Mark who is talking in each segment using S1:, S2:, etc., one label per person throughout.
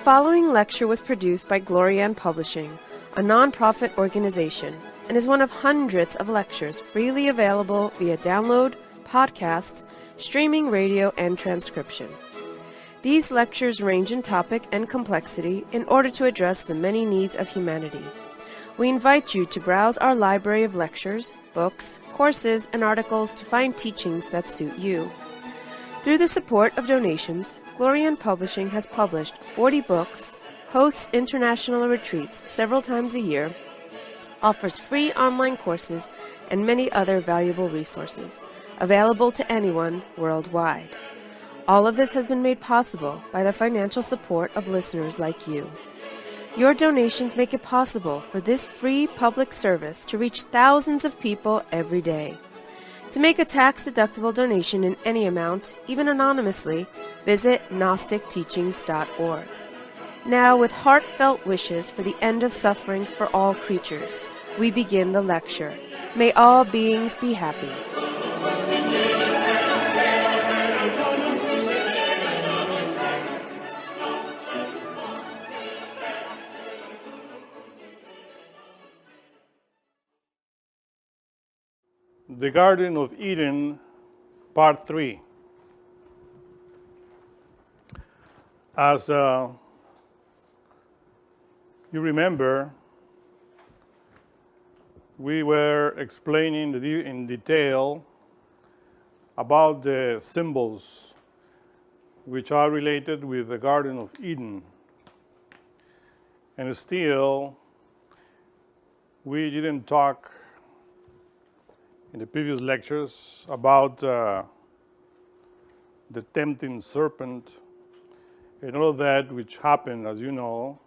S1: following lecture was produced by Glorian Publishing, a non-profit organization, and is one of hundreds of lectures freely available via download, podcasts, streaming radio, and transcription. These lectures range in topic and complexity in order to address the many needs of humanity. We invite you to browse our library of lectures, books, courses, and articles to find teachings that suit you. Through the support of donations, Glorian Publishing has published 40 books, hosts international retreats several times a year, offers free online courses, and many other valuable resources, available to anyone worldwide. All of this has been made possible by the financial support of listeners like you. Your donations make it possible for this free public service to reach thousands of people every day. To make a tax-deductible donation in any amount, even anonymously, visit GnosticTeachings.org. Now, with heartfelt wishes for the end of suffering for all creatures, we begin the lecture. May all beings be happy.
S2: The Garden of Eden, Part 3. As you remember, we were explaining in detail about the symbols which are related with the Garden of Eden. And still, we didn't talk in the previous lectures about the tempting serpent and all that which happened, as you know,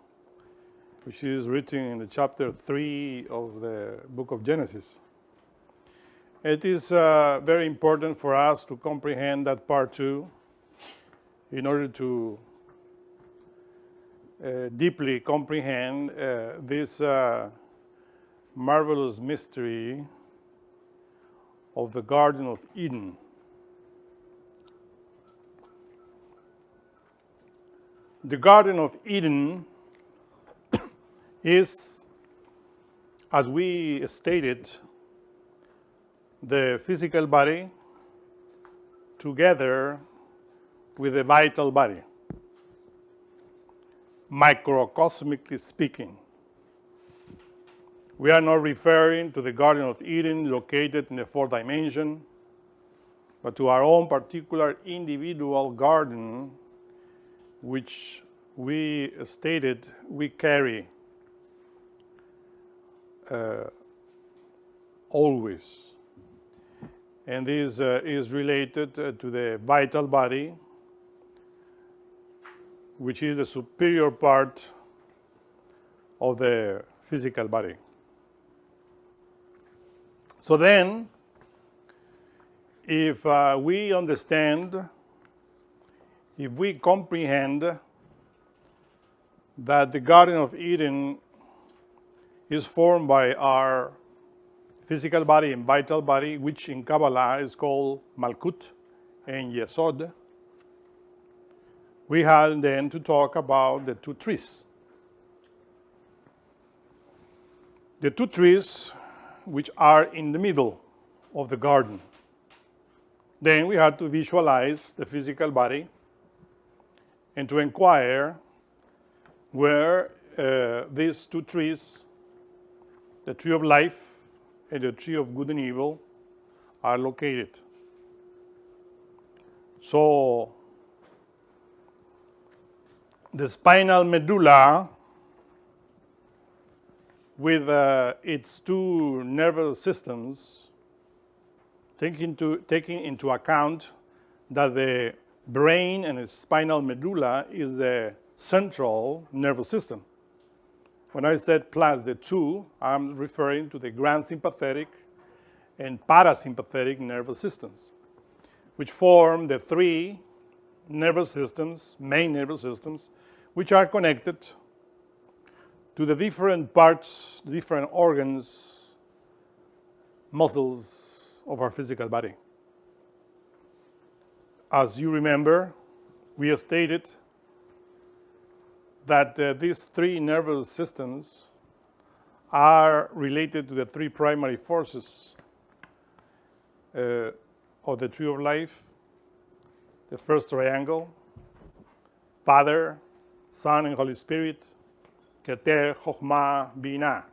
S2: which is written in the chapter 3 of the book of Genesis. It is very important for us to comprehend that part 2 in order to deeply comprehend this marvelous mystery of the Garden of Eden. The Garden of Eden is, as we stated, the physical body together with the vital body, microcosmically speaking. We are not referring to the Garden of Eden located in the fourth dimension, but to our own particular individual garden, which we stated we carry always. And this is related to the vital body, which is the superior part of the physical body. So then, if we understand, if we comprehend that the Garden of Eden is formed by our physical body and vital body, which in Kabbalah is called Malkut and Yesod, we have then to talk about the two trees. The two trees which are in the middle of the garden. Then we have to visualize the physical body and to inquire where these two trees, the tree of life and the tree of good and evil, are located. So the spinal medulla, with its two nervous systems, taking into account that the brain and the spinal medulla is the central nervous system. When I said plus the two, I'm referring to the grand sympathetic and parasympathetic nervous systems, which form the three nervous systems, main nervous systems, which are connected to the different parts, different organs, muscles of our physical body. As you remember, we have stated that these three nervous systems are related to the three primary forces of the tree of life. The first triangle, Father, Son, and Holy Spirit, Keter, Chokhmah, Binah.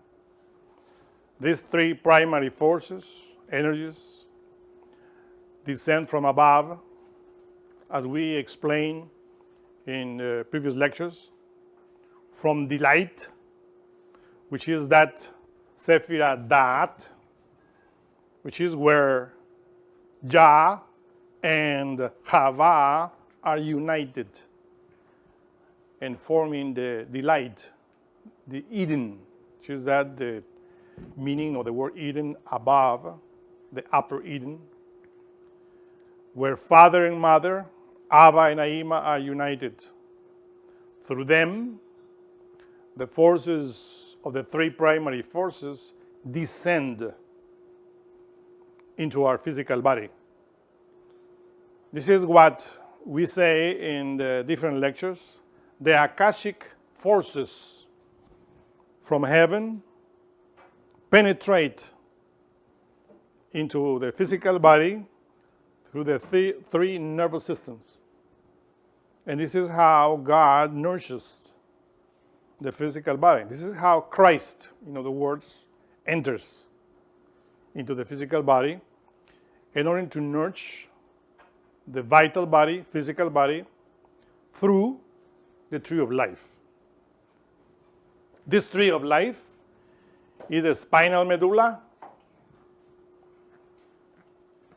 S2: These three primary forces, energies, descend from above, as we explained in previous lectures, from the light, which is that Sephirah Da'at, which is where Jah and Chava are united and forming the light, the Eden, which is that the meaning of the word Eden, above, the upper Eden, where father and mother, Abba and Aima, are united. Through them, the forces of the three primary forces descend into our physical body. This is what we say in the different lectures. The Akashic forces from heaven penetrate into the physical body through the three nervous systems. And this is how God nourishes the physical body. This is how Christ, in other words, enters into the physical body in order to nourish the vital body, physical body, through the tree of life. This tree of life is the spinal medulla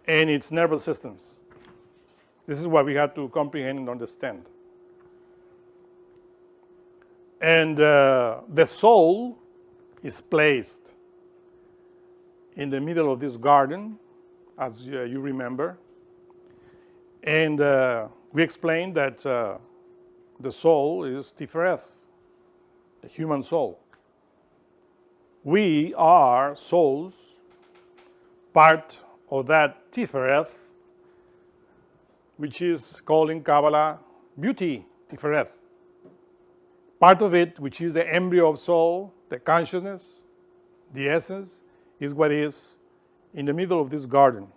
S2: and its nervous systems. This is what we have to comprehend and understand. And the soul is placed in the middle of this garden, as you remember. And we explained that the soul is Tifereth, the human soul. We are souls, part of that Tifereth, which is called in Kabbalah beauty, Tifereth. Part of it, which is the embryo of soul, the consciousness, the essence, is what is in the middle of this garden.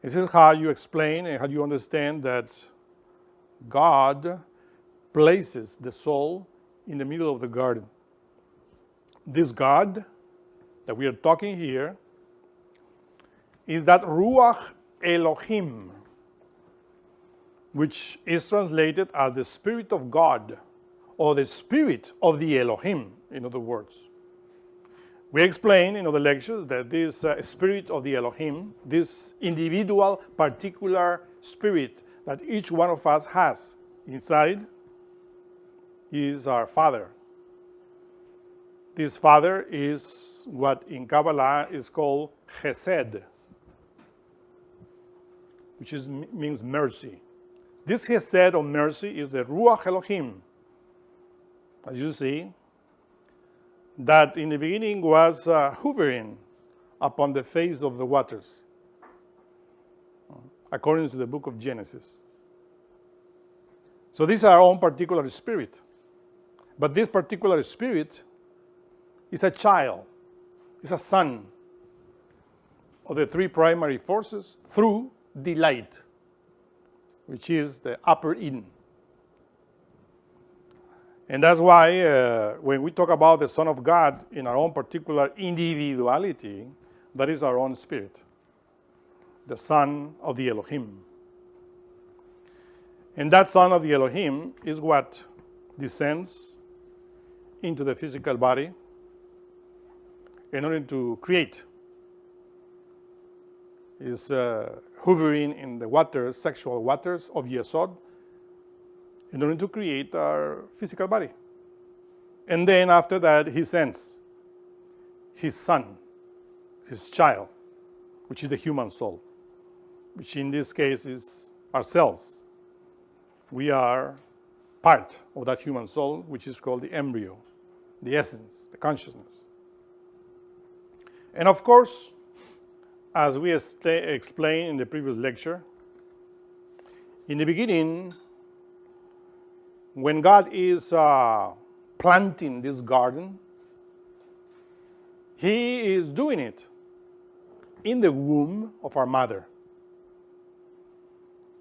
S2: This is how you explain and how you understand that God places the soul in the middle of the garden. This God that we are talking here is that Ruach Elohim, which is translated as the Spirit of God, or the Spirit of the Elohim, in other words. We explained in other lectures that this Spirit of the Elohim, this individual, particular Spirit that each one of us has inside, is our Father. This Father is what in Kabbalah is called Chesed, which means mercy. This Chesed or mercy is the Ruach Elohim, as you see, that in the beginning was hovering upon the face of the waters, according to the book of Genesis. So this is our own particular spirit. But this particular spirit is a child, is a son of the three primary forces through the light, which is the upper Eden. And that's why when we talk about the Son of God in our own particular individuality, that is our own spirit, the Son of the Elohim. And that Son of the Elohim is what descends into the physical body in order to create. Is hovering in the waters, sexual waters of Yesod, in order to create our physical body. And then after that, he sends his son, his child, which is the human soul, which in this case is ourselves. We are part of that human soul, which is called the embryo, the essence, the consciousness. And of course, as we explained in the previous lecture, in the beginning, when God is planting this garden, He is doing it in the womb of our mother.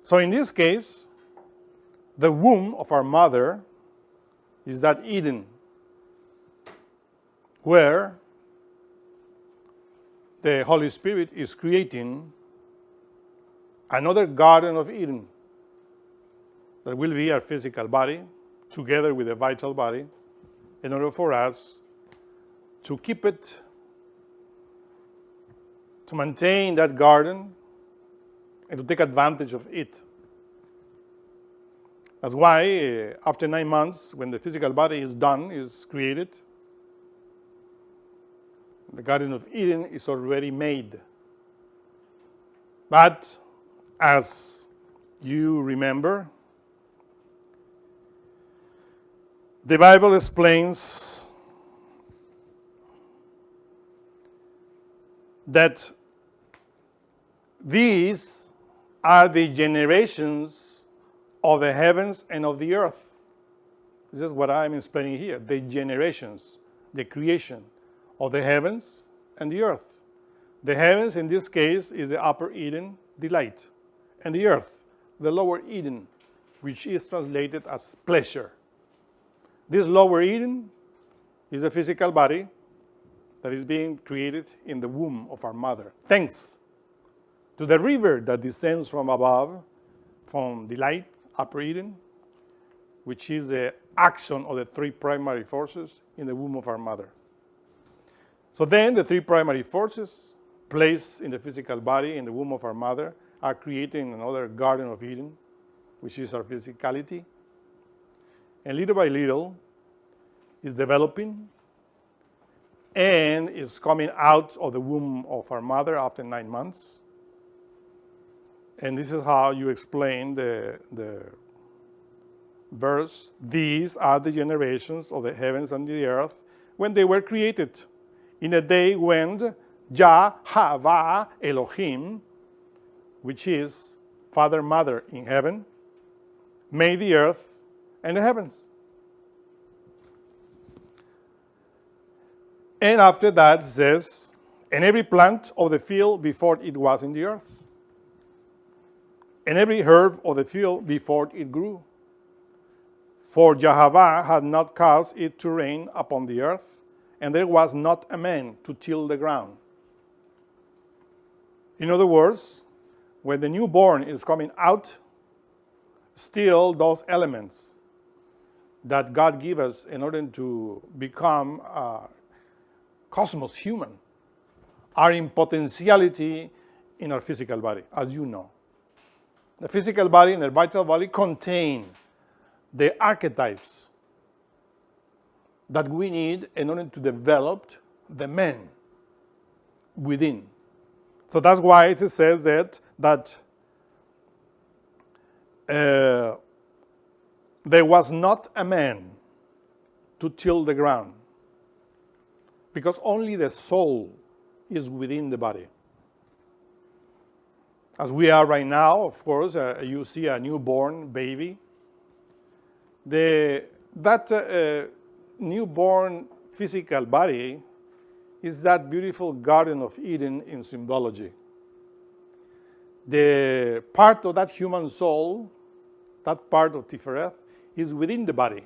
S2: So in this case, the womb of our mother is that Eden, where the Holy Spirit is creating another Garden of Eden that will be our physical body, together with a vital body, in order for us to keep it, to maintain that garden, and to take advantage of it. That's why, after 9 months, when the physical body is done, is created, the Garden of Eden is already made. But, as you remember, the Bible explains that these are the generations of the heavens and of the earth. This is what I'm explaining here, the generations, the creation of the heavens and the earth. The heavens, in this case, is the upper Eden, the light, and the earth, the lower Eden, which is translated as pleasure. This lower Eden is a physical body that is being created in the womb of our mother, thanks to the river that descends from above, from the light, upper Eden, which is the action of the three primary forces in the womb of our mother. So then the three primary forces placed in the physical body in the womb of our mother are creating another Garden of Eden, which is our physicality. And little by little, is developing and is coming out of the womb of our mother after 9 months. And this is how you explain the verse, these are the generations of the heavens and the earth when they were created, in a day when Yahweh Elohim, which is Father, Mother in heaven, made the earth and the heavens. And after that it says, and every plant of the field before it was in the earth, and every herb of the field before it grew. For Jehovah had not caused it to rain upon the earth, and there was not a man to till the ground. In other words, when the newborn is coming out, still those elements that God gave us in order to become cosmos human are in potentiality in our physical body, as you know. The physical body and the vital body contain the archetypes that we need in order to develop the man within. So that's why it says that there was not a man to till the ground, because only the soul is within the body. As we are right now, of course, you see a newborn baby. That newborn physical body is that beautiful Garden of Eden in symbology. The part of that human soul, that part of Tifereth, is within the body.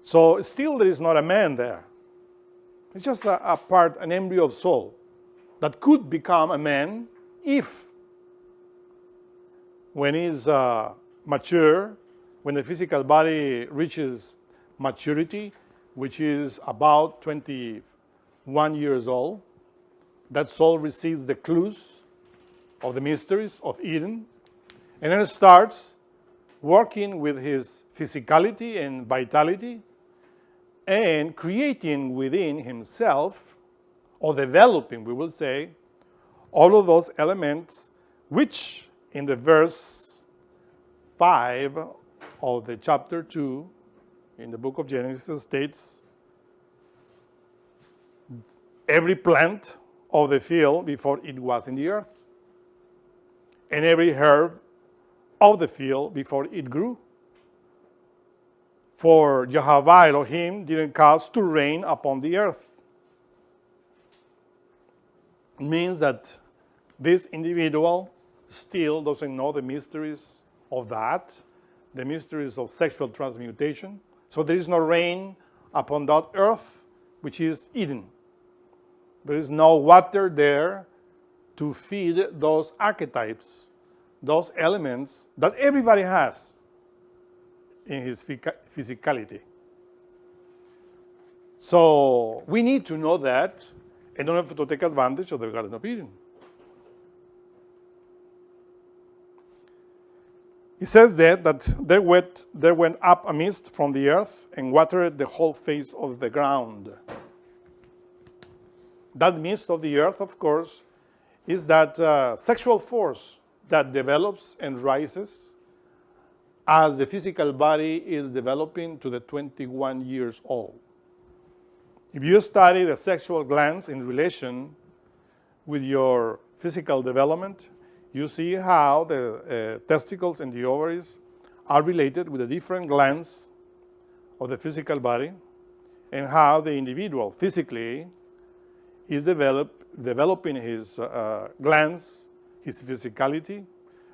S2: So still there is not a man there. It's just a part, an embryo of soul that could become a man if, when he's mature, when the physical body reaches maturity, which is about 21 years old, that soul receives the clues of the mysteries of Eden, and then starts working with his physicality and vitality and creating within himself, or developing, we will say, all of those elements which in the verse 5 of the chapter 2 in the book of Genesis states, every plant of the field before it was in the earth, and every herb of the field before it grew. For Jehovah Elohim didn't cause to rain upon the earth. It means that this individual still doesn't know the mysteries of that, the mysteries of sexual transmutation. So there is no rain upon that earth, which is Eden. There is no water there to feed those archetypes, those elements that everybody has in his physicality. So we need to know that in order to take advantage of the Garden of Eden. He says that there went up a mist from the earth and watered the whole face of the ground. That mist of the earth, of course, is that sexual force that develops and rises as the physical body is developing to the 21 years old. If you study the sexual glands in relation with your physical development, you see how the testicles and the ovaries are related with the different glands of the physical body, and how the individual physically is developing his glands, his physicality.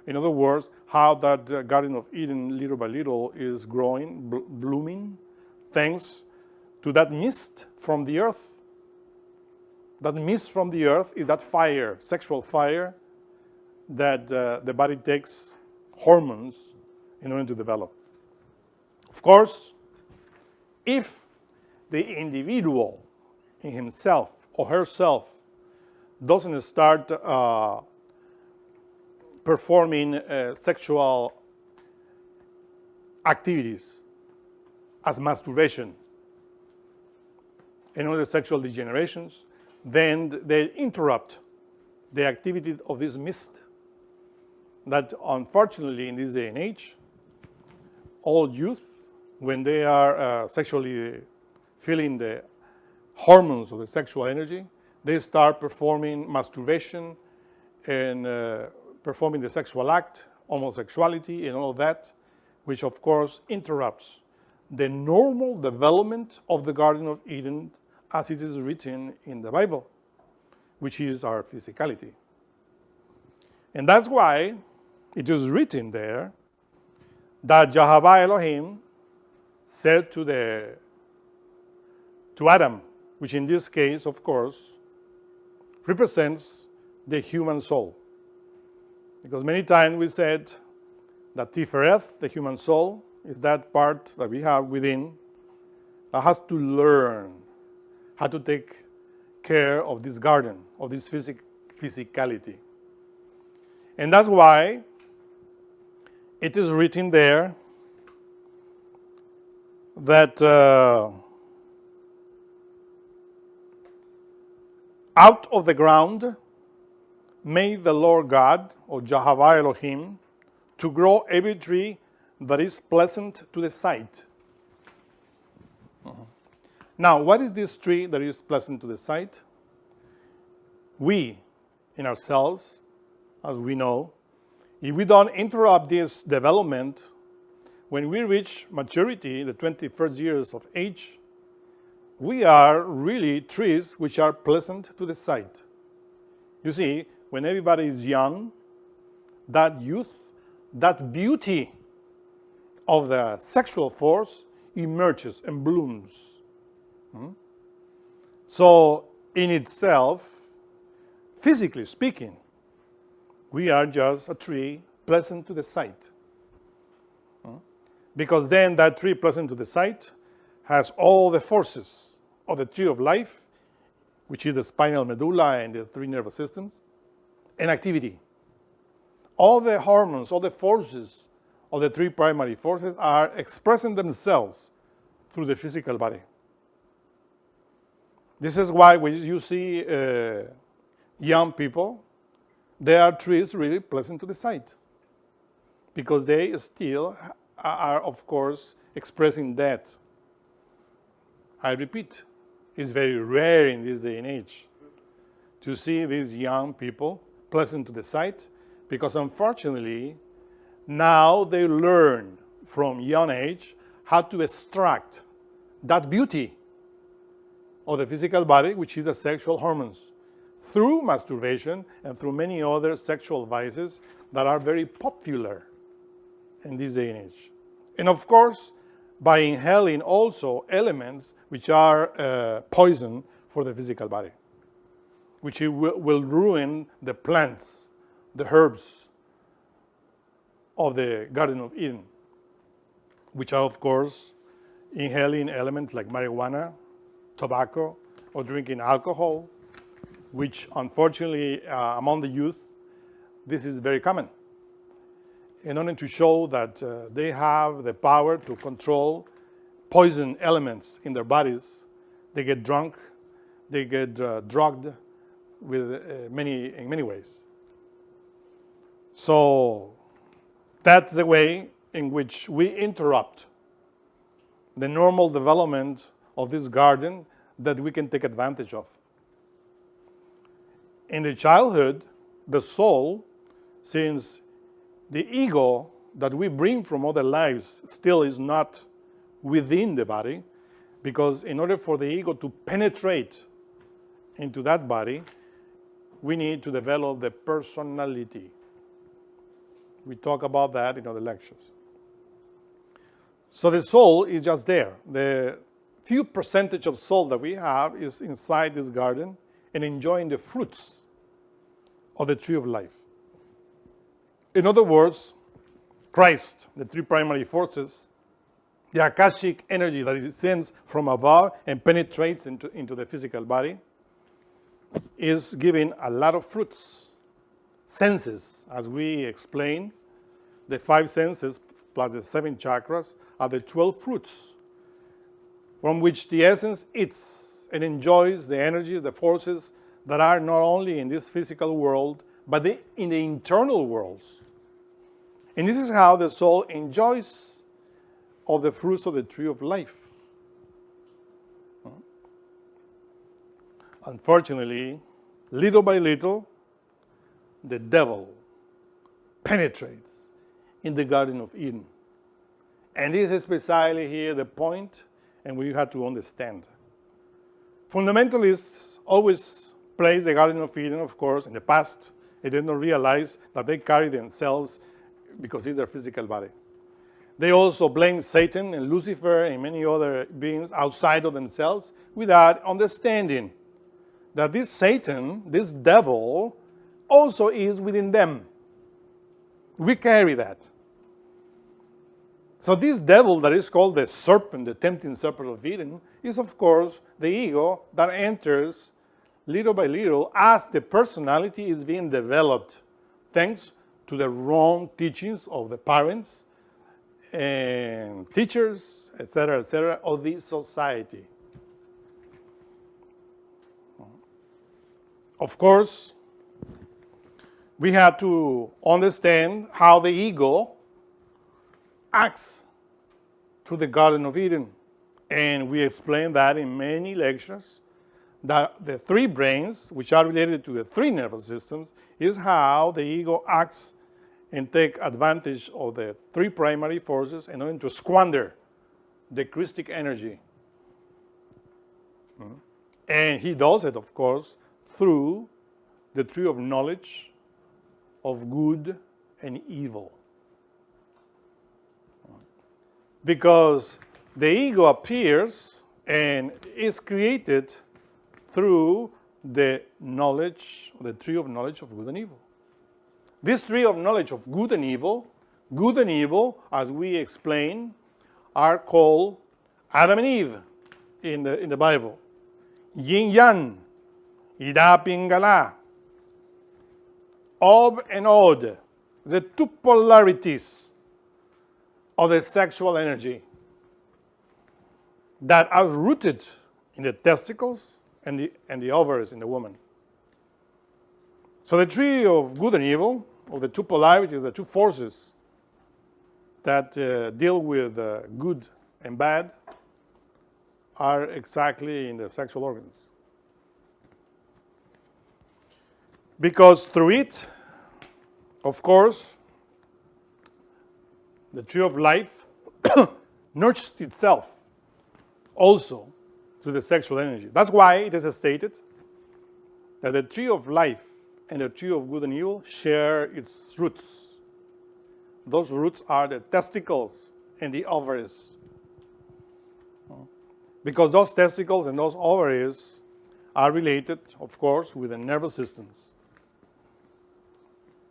S2: In other words, how that Garden of Eden, little by little, is growing, blooming, thanks to that mist from the earth. That mist from the earth is that fire, sexual fire, that the body takes hormones in order to develop. Of course, if the individual in himself or herself doesn't start performing sexual activities as masturbation and other sexual degenerations, then they interrupt the activity of this mist that, unfortunately, in this day and age, all youth, when they are sexually feeling the hormones of the sexual energy, they start performing masturbation and performing the sexual act, homosexuality, and all of that, which of course interrupts the normal development of the Garden of Eden as it is written in the Bible, which is our physicality. And that's why it is written there that Jehovah Elohim said to Adam, which in this case, of course, represents the human soul. Because many times we said that Tifereth, the human soul, is that part that we have within that has to learn how to take care of this garden, of this physicality. And that's why it is written there that out of the ground made the Lord God, or Jehovah Elohim, to grow every tree that is pleasant to the sight. Now, what is this tree that is pleasant to the sight? We, in ourselves, as we know, if we don't interrupt this development, when we reach maturity, the 21st years of age, we are really trees which are pleasant to the sight. You see, when everybody is young, that youth, that beauty of the sexual force emerges and blooms. So, in itself, physically speaking, we are just a tree pleasant to the sight. Because then that tree pleasant to the sight has all the forces of the tree of life, which is the spinal medulla and the three nervous systems, and activity. All the hormones, all the forces of the three primary forces are expressing themselves through the physical body. This is why when you see young people, they are trees really pleasant to the sight, because they still are, of course, expressing that. I repeat, it's very rare in this day and age to see these young people pleasant to the sight, because unfortunately, now they learn from young age how to extract that beauty of the physical body, which is the sexual hormones, through masturbation and through many other sexual vices that are very popular in this day and age. And of course, by inhaling also elements which are poison for the physical body, which will ruin the plants, the herbs of the Garden of Eden, which are, of course, inhaling elements like marijuana, tobacco, or drinking alcohol, which unfortunately among the youth, this is very common. In order to show that they have the power to control poison elements in their bodies, they get drunk, they get drugged with in many ways. So that's the way in which we interrupt the normal development of this garden that we can take advantage of. In the childhood, the soul, since the ego that we bring from other lives still is not within the body, because in order for the ego to penetrate into that body, we need to develop the personality. We talk about that in other lectures. So the soul is just there. The few percentage of soul that we have is inside this garden and enjoying the fruits of the tree of life. In other words, Christ, the three primary forces, the Akashic energy that descends from above and penetrates into the physical body, is giving a lot of fruits. Senses, as we explained, the 5 senses plus the 7 chakras are the 12 fruits from which the essence eats and enjoys the energies, the forces that are not only in this physical world, but in the internal worlds. And this is how the soul enjoys of the fruits of the tree of life. Unfortunately, little by little, the devil penetrates in the Garden of Eden. And this is precisely here the point, and we have to understand. Fundamentalists always place the Garden of Eden, of course, in the past. They did not realize that they carry themselves because it's their physical body. They also blame Satan and Lucifer and many other beings outside of themselves without understanding that this Satan, this devil, also is within them. We carry that. So this devil that is called the serpent, the tempting serpent of Eden, is of course the ego that enters little by little as the personality is being developed, thanks to the wrong teachings of the parents and teachers, etc., of this society. Of course, we have to understand how the ego acts through the Garden of Eden. And we explain that in many lectures, that the 3 brains, which are related to the 3 nervous systems, is how the ego acts and take advantage of the 3 primary forces in order to squander the Christic energy. And he does it, of course, through the tree of knowledge of good and evil. Because the ego appears and is created through the knowledge, the tree of knowledge of good and evil. This tree of knowledge of good and evil, as we explain, are called Adam and Eve in the Bible. Yin Yang, Ida Pingala, Ob and Od, the 2 polarities of the sexual energy that are rooted in the testicles and the ovaries in the woman. So the tree of good and evil, or the 2 polarities, the 2 forces that deal with good and bad, are exactly in the sexual organs. Because through it, of course, the tree of life nurtures itself also through the sexual energy. That's why it is stated that the tree of life and the tree of good and evil share its roots. Those roots are the testicles and the ovaries. Because those testicles and those ovaries are related, of course, with the nervous systems.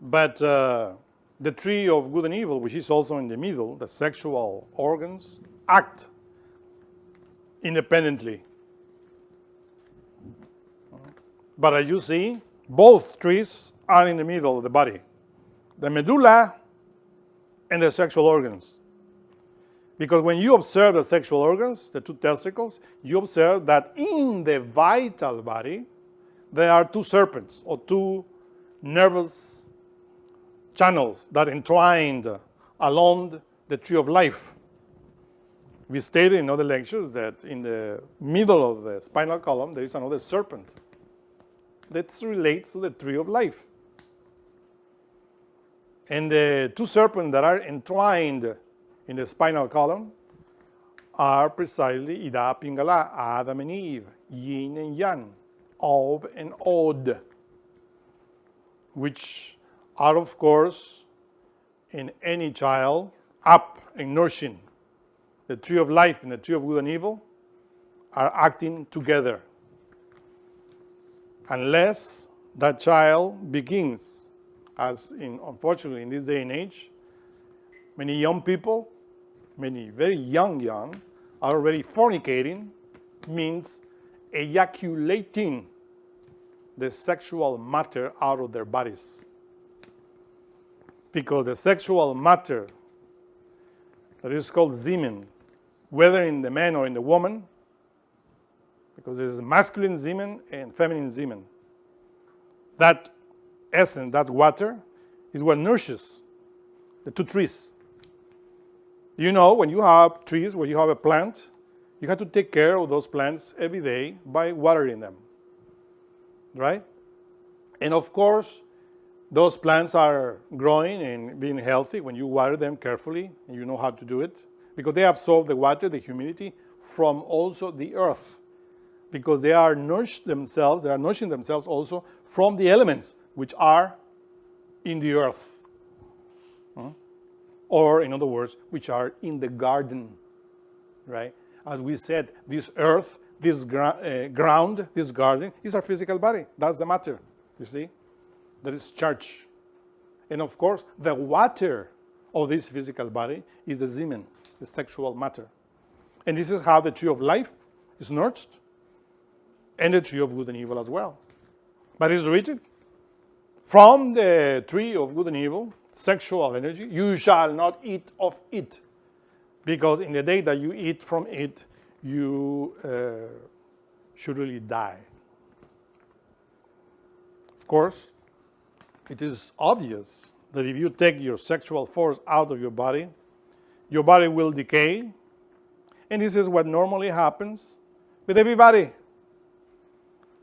S2: But the tree of good and evil, which is also in the middle, the sexual organs, act independently. But as you see, both trees are in the middle of the body. The medulla and the sexual organs. Because when you observe the sexual organs, the two testicles, you observe that in the vital body, there are two serpents or two nervous channels that entwined along the tree of life. We stated in other lectures that in the middle of the spinal column, there is another serpent that relates to the tree of life. And the two serpents that are entwined in the spinal column are precisely Ida, Pingala, Adam and Eve, Yin and Yang, Ob and Od, which are, of course, in any child, up and nourishing. The tree of life and the tree of good and evil are acting together. Unless that child begins, as unfortunately in this day and age, many young people, many very young, are already fornicating, means ejaculating the sexual matter out of their bodies. Because the sexual matter that is called semen, whether in the man or in the woman, because there is masculine semen and feminine semen. That essence, that water, is what nourishes the two trees. You know, when you have trees, when you have a plant, you have to take care of those plants every day by watering them, right? And of course, those plants are growing and being healthy when you water them carefully, and you know how to do it, because they absorb the water, the humidity, from also the earth, because they are nourishing themselves also from the elements which are in the earth. Or, in other words, which are in the garden, right? As we said, this earth, this ground, this garden is our physical body. That's the matter, you see? That is charged. And of course, the water of this physical body is the semen, the sexual matter. And this is how the tree of life is nourished, and the tree of good and evil as well. But it's written, from the tree of good and evil, sexual energy, you shall not eat of it, because in the day that you eat from it, you should really die. Of course, it is obvious that if you take your sexual force out of your body will decay, and this is what normally happens with everybody.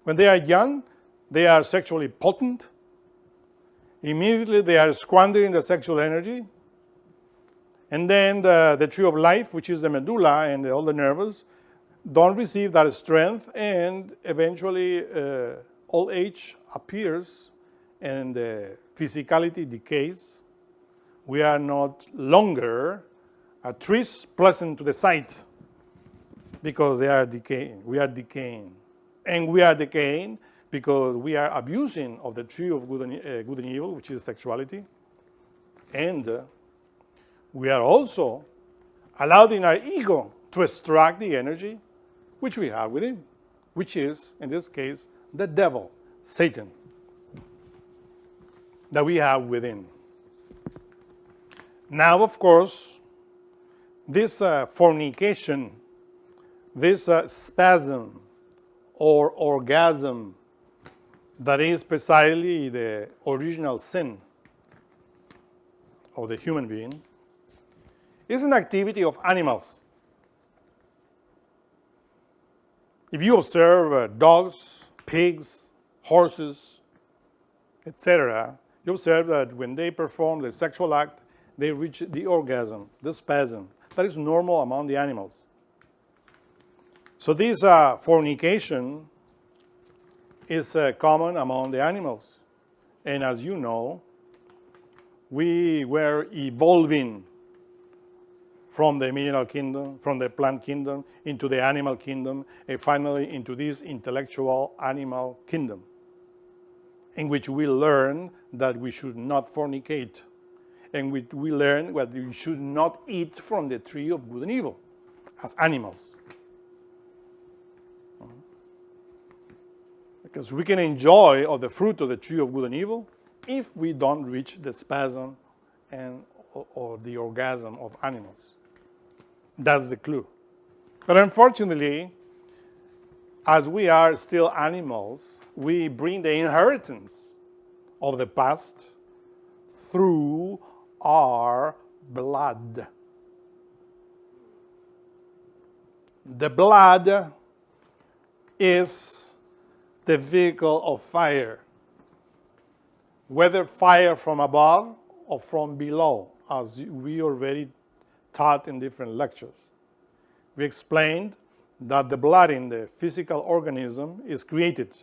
S2: When they are young, they are sexually potent. Immediately they are squandering the sexual energy. And then the tree of life, which is the medulla and all the nerves, don't receive that strength, and eventually old age appears and the physicality decays. We are not longer trees pleasant to the sight because they are decaying. We are decaying. And we are decaying because we are abusing of the tree of good and evil, which is sexuality. And we are also allowing our ego to extract the energy which we have within, which is, in this case, the devil, Satan, that we have within. Now, of course, this fornication, this spasm or orgasm that is precisely the original sin of the human being, is an activity of animals. If you observe dogs, pigs, horses, etc., you observe that when they perform the sexual act, they reach the orgasm, the spasm. that is normal among the animals. So this fornication is common among the animals. And as you know, we were evolving from the mineral kingdom, from the plant kingdom, into the animal kingdom, and finally into this intellectual animal kingdom, in which we learn that we should not fornicate, and we learn that we should not eat from the tree of good and evil as animals. Because we can enjoy of the fruit of the tree of good and evil if we don't reach the spasm or the orgasm of animals. That's the clue. But unfortunately, as we are still animals, we bring the inheritance of the past through our blood. The blood is the vehicle of fire, whether fire from above or from below, as we already taught in different lectures. We explained that the blood in the physical organism is created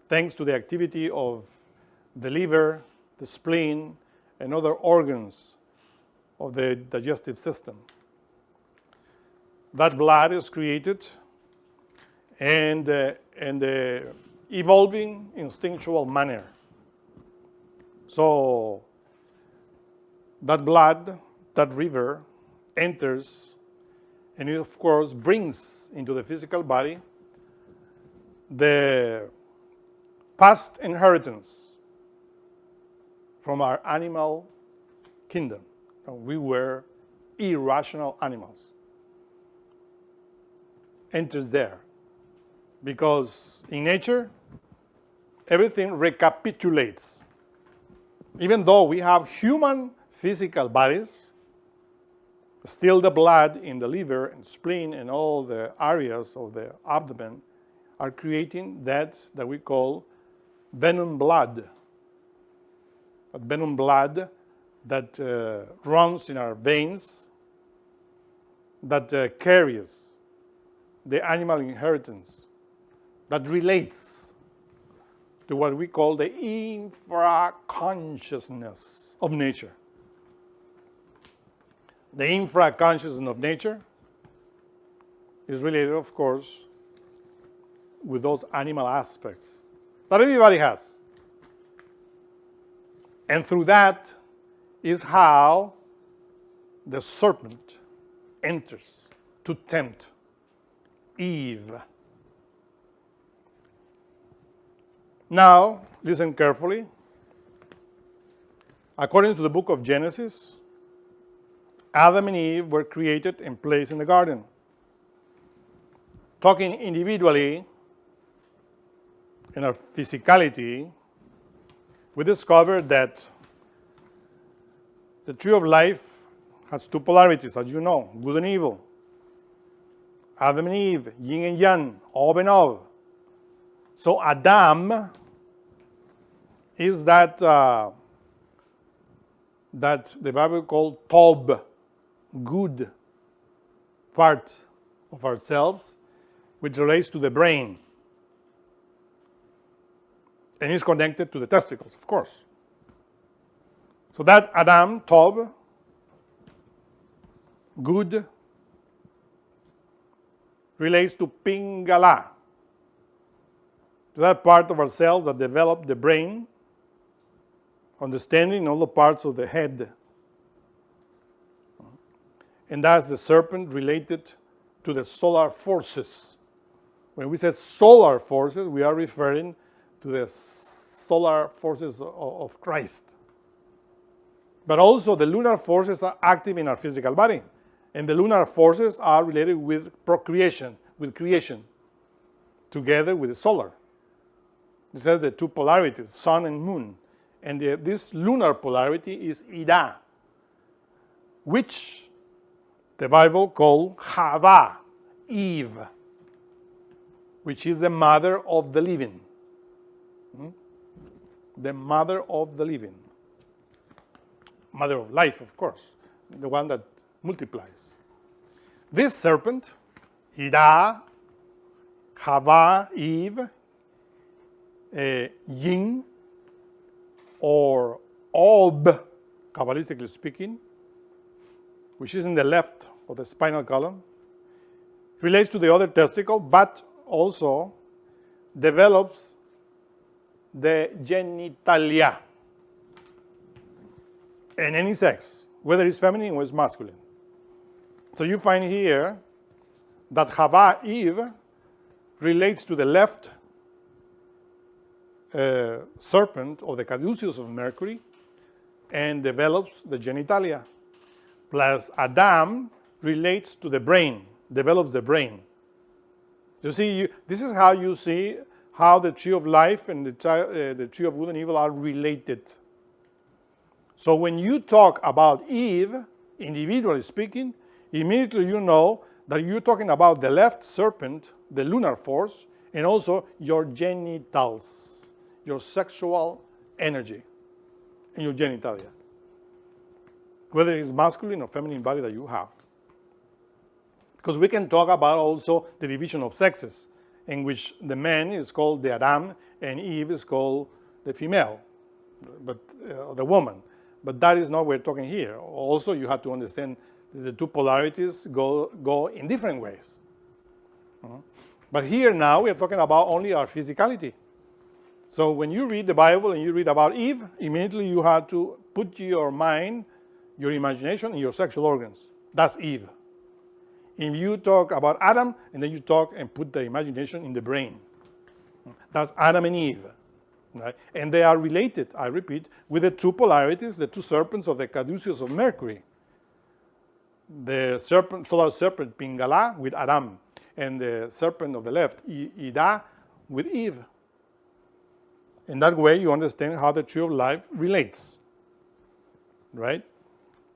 S2: thanks to the activity of the liver, the spleen, and other organs of the digestive system. That blood is created and the evolving instinctual manner. So that blood, that river, enters and it of course brings into the physical body the past inheritance from our animal kingdom. We were irrational animals. Enters there. Because in nature, everything recapitulates. Even though we have human physical bodies, still the blood in the liver and spleen and all the areas of the abdomen are creating that we call venom blood. A venom blood that runs in our veins, that carries the animal inheritance, that relates to what we call the infraconsciousness of nature. The infraconsciousness of nature is related, of course, with those animal aspects that everybody has. And through that is how the serpent enters to tempt Eve. Now, listen carefully. According to the book of Genesis, Adam and Eve were created and placed in the garden. Talking individually, in our physicality, we discovered that the tree of life has two polarities, as you know, good and evil. Adam and Eve, yin and yang, of and of. So Adam is that the Bible called Tob, good part of ourselves, which relates to the brain. And is connected to the testicles, of course. So that Adam, Tob, good, relates to Pingala, to that part of ourselves that develop the brain, understanding all the parts of the head. And that's the serpent related to the solar forces. When we said solar forces, we are referring to the solar forces of Christ. But also the lunar forces are active in our physical body. And the lunar forces are related with procreation, with creation, together with the solar. These are the two polarities, sun and moon. And this lunar polarity is Ida, which the Bible called Hava, Eve, which is the mother of the living. The mother of the living. Mother of life, of course, the one that multiplies. This serpent, Ida, Hava, Eve, Yin, or Ob, Kabbalistically speaking, which is in the left of the spinal column, relates to the other testicle, but also develops the genitalia in any sex, whether it's feminine or it's masculine. So you find here that Hava, Eve, relates to the left serpent or the caduceus of Mercury and develops the genitalia. Plus Adam relates to the brain, develops the brain. You see, this is how you see how the tree of life and the tree of good and evil are related. So when you talk about Eve, individually speaking, immediately you know that you're talking about the left serpent, the lunar force, and also your genitals, your sexual energy, and your genitalia, whether it's masculine or feminine body that you have. Because we can talk about also the division of sexes, in which the man is called the Adam and Eve is called the female, but the woman. But that is not what we're talking here. Also, you have to understand that the two polarities go in different ways. But here now we are talking about only our physicality. So when you read the Bible and you read about Eve, immediately you have to put your mind, your imagination, in your sexual organs. That's Eve. If you talk about Adam, and then you talk and put the imagination in the brain. That's Adam and Eve. Right? And they are related, I repeat, with the two polarities, the two serpents of the caduceus of Mercury. The serpent, solar serpent Pingala with Adam, and the serpent of the left, Ida, with Eve. In that way, you understand how the tree of life relates, right?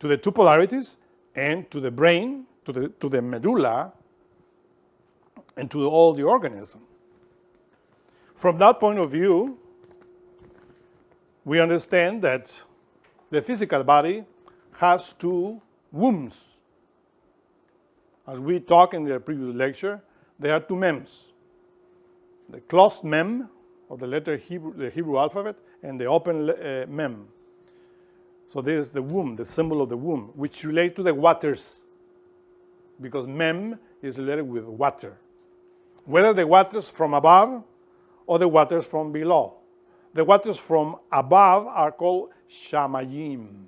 S2: To the two polarities and to the brain, to the medulla, and to all the organism. From that point of view, we understand that the physical body has two wombs. As we talked in the previous lecture, there are two mems. The closed mem, of the letter Hebrew, the Hebrew alphabet, and the open mem. So this is the womb, the symbol of the womb, which relates to the waters, because mem is related with water. Whether the waters from above or the waters from below. The waters from above are called shamayim,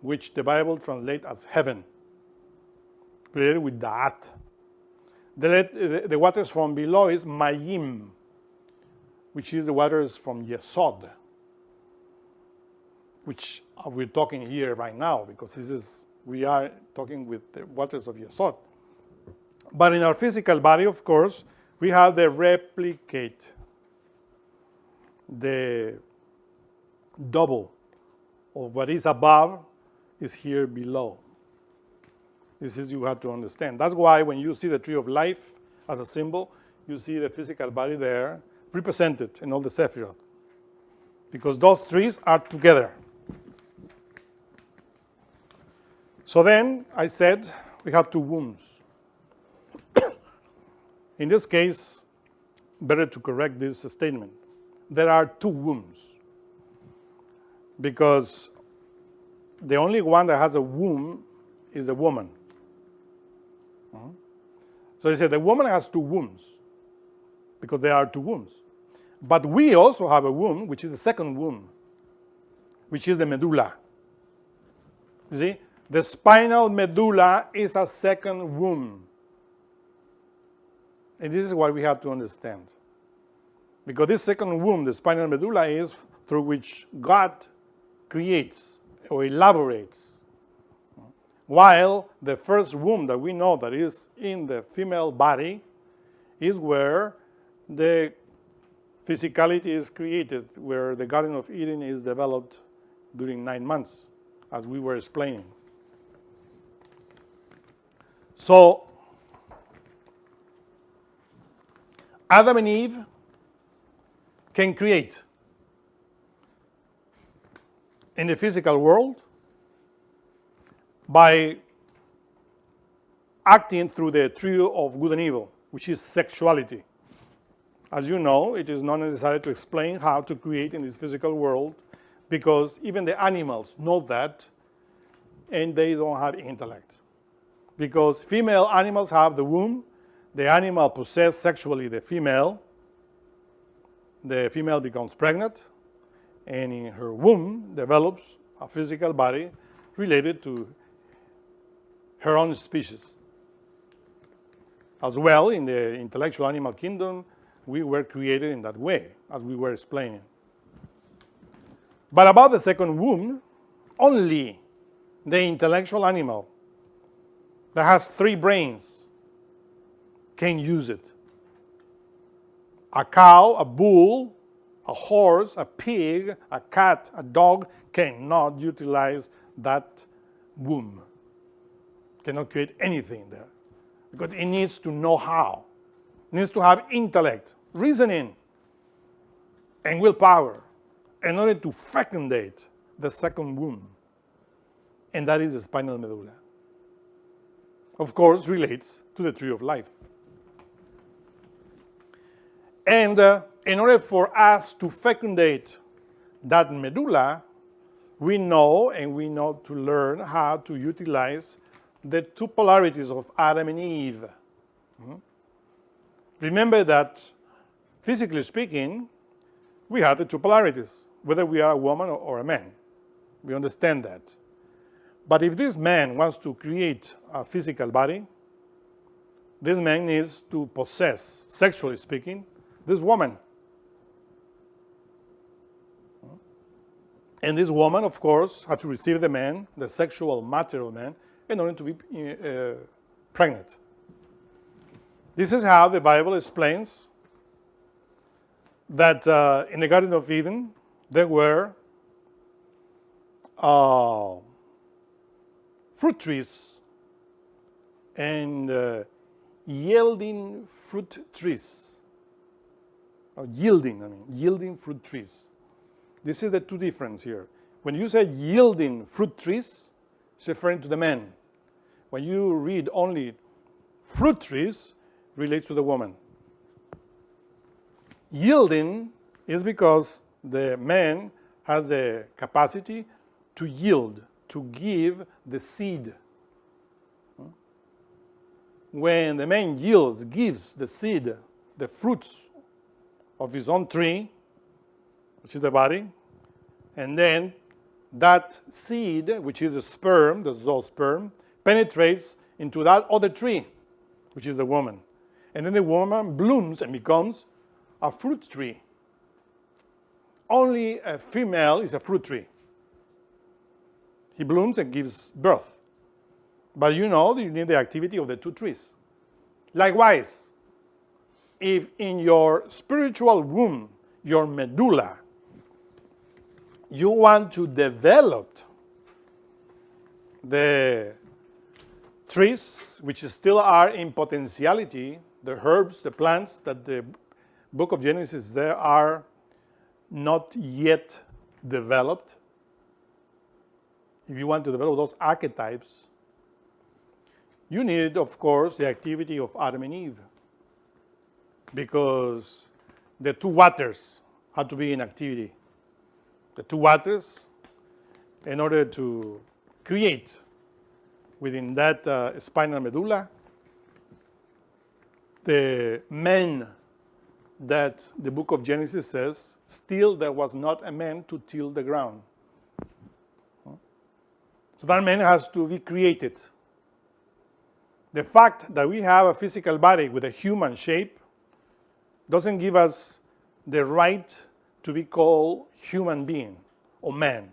S2: which the Bible translates as heaven, related with da'at. The waters from below is mayim, which is the waters from Yesod, which we're talking here right now, because we are talking with the waters of Yesod. But in our physical body, of course, we have the replicate, the double of what is above is here below. This is you have to understand. That's why when you see the tree of life as a symbol, you see the physical body there represented in all the Sephirot, because those trees are together. So then I said we have two wombs. In this case, better to correct this statement. There are two wombs, because the only one that has a womb is a woman. So he said the woman has two wombs, because there are two wombs. But we also have a womb, which is the second womb, which is the medulla. You see, the spinal medulla is a second womb. And this is what we have to understand. Because this second womb, the spinal medulla, is through which God creates or elaborates. While the first womb that we know that is in the female body is where the physicality is created, where the Garden of Eden is developed during 9 months, as we were explaining. So, Adam and Eve can create in the physical world by acting through the trio of good and evil, which is sexuality. As you know, it is not necessary to explain how to create in this physical world, because even the animals know that, and they don't have intellect. Because female animals have the womb, the animal possesses sexually the female becomes pregnant, and in her womb develops a physical body related to her own species. As well, in the intellectual animal kingdom, we were created in that way, as we were explaining. But about the second womb, only the intellectual animal that has 3 brains can use it. A cow, a bull, a horse, a pig, a cat, a dog cannot utilize that womb, cannot create anything there, because it needs to know how. It needs to have intellect, reasoning, and willpower in order to fecundate the second womb, and that is the spinal medulla. Of course, relates to the tree of life. And in order for us to fecundate that medulla, we know to learn how to utilize the 2 polarities of Adam and Eve. Remember that, physically speaking, we have the 2 polarities, whether we are a woman or a man. We understand that. But if this man wants to create a physical body, this man needs to possess, sexually speaking, this woman. And this woman, of course, had to receive the man, the sexual matter of man, in order to be pregnant. This is how the Bible explains that in the Garden of Eden, there were fruit trees and yielding fruit trees. Yielding fruit trees. This is the 2 differences here. When you say yielding fruit trees, it's referring to the man. When you read only fruit trees, it relates to the woman. Yielding is because the man has the capacity to yield, to give the seed. When the man yields, gives the seed, the fruits of his own tree, which is the body, and then that seed, which is the sperm, the zoosperm, penetrates into that other tree, which is the woman. And then the woman blooms and becomes a fruit tree. Only a female is a fruit tree. He blooms and gives birth. But you know that you need the activity of the 2 trees. Likewise, if in your spiritual womb, your medulla, you want to develop the trees, which still are in potentiality, the herbs, the plants that the book of Genesis there are not yet developed. If you want to develop those archetypes, you need, of course, the activity of Adam and Eve, because the 2 waters had to be in activity. The 2 waters, in order to create within that spinal medulla the man that the book of Genesis says, still there was not a man to till the ground. So that man has to be created. The fact that we have a physical body with a human shape doesn't give us the right to be called human being or man.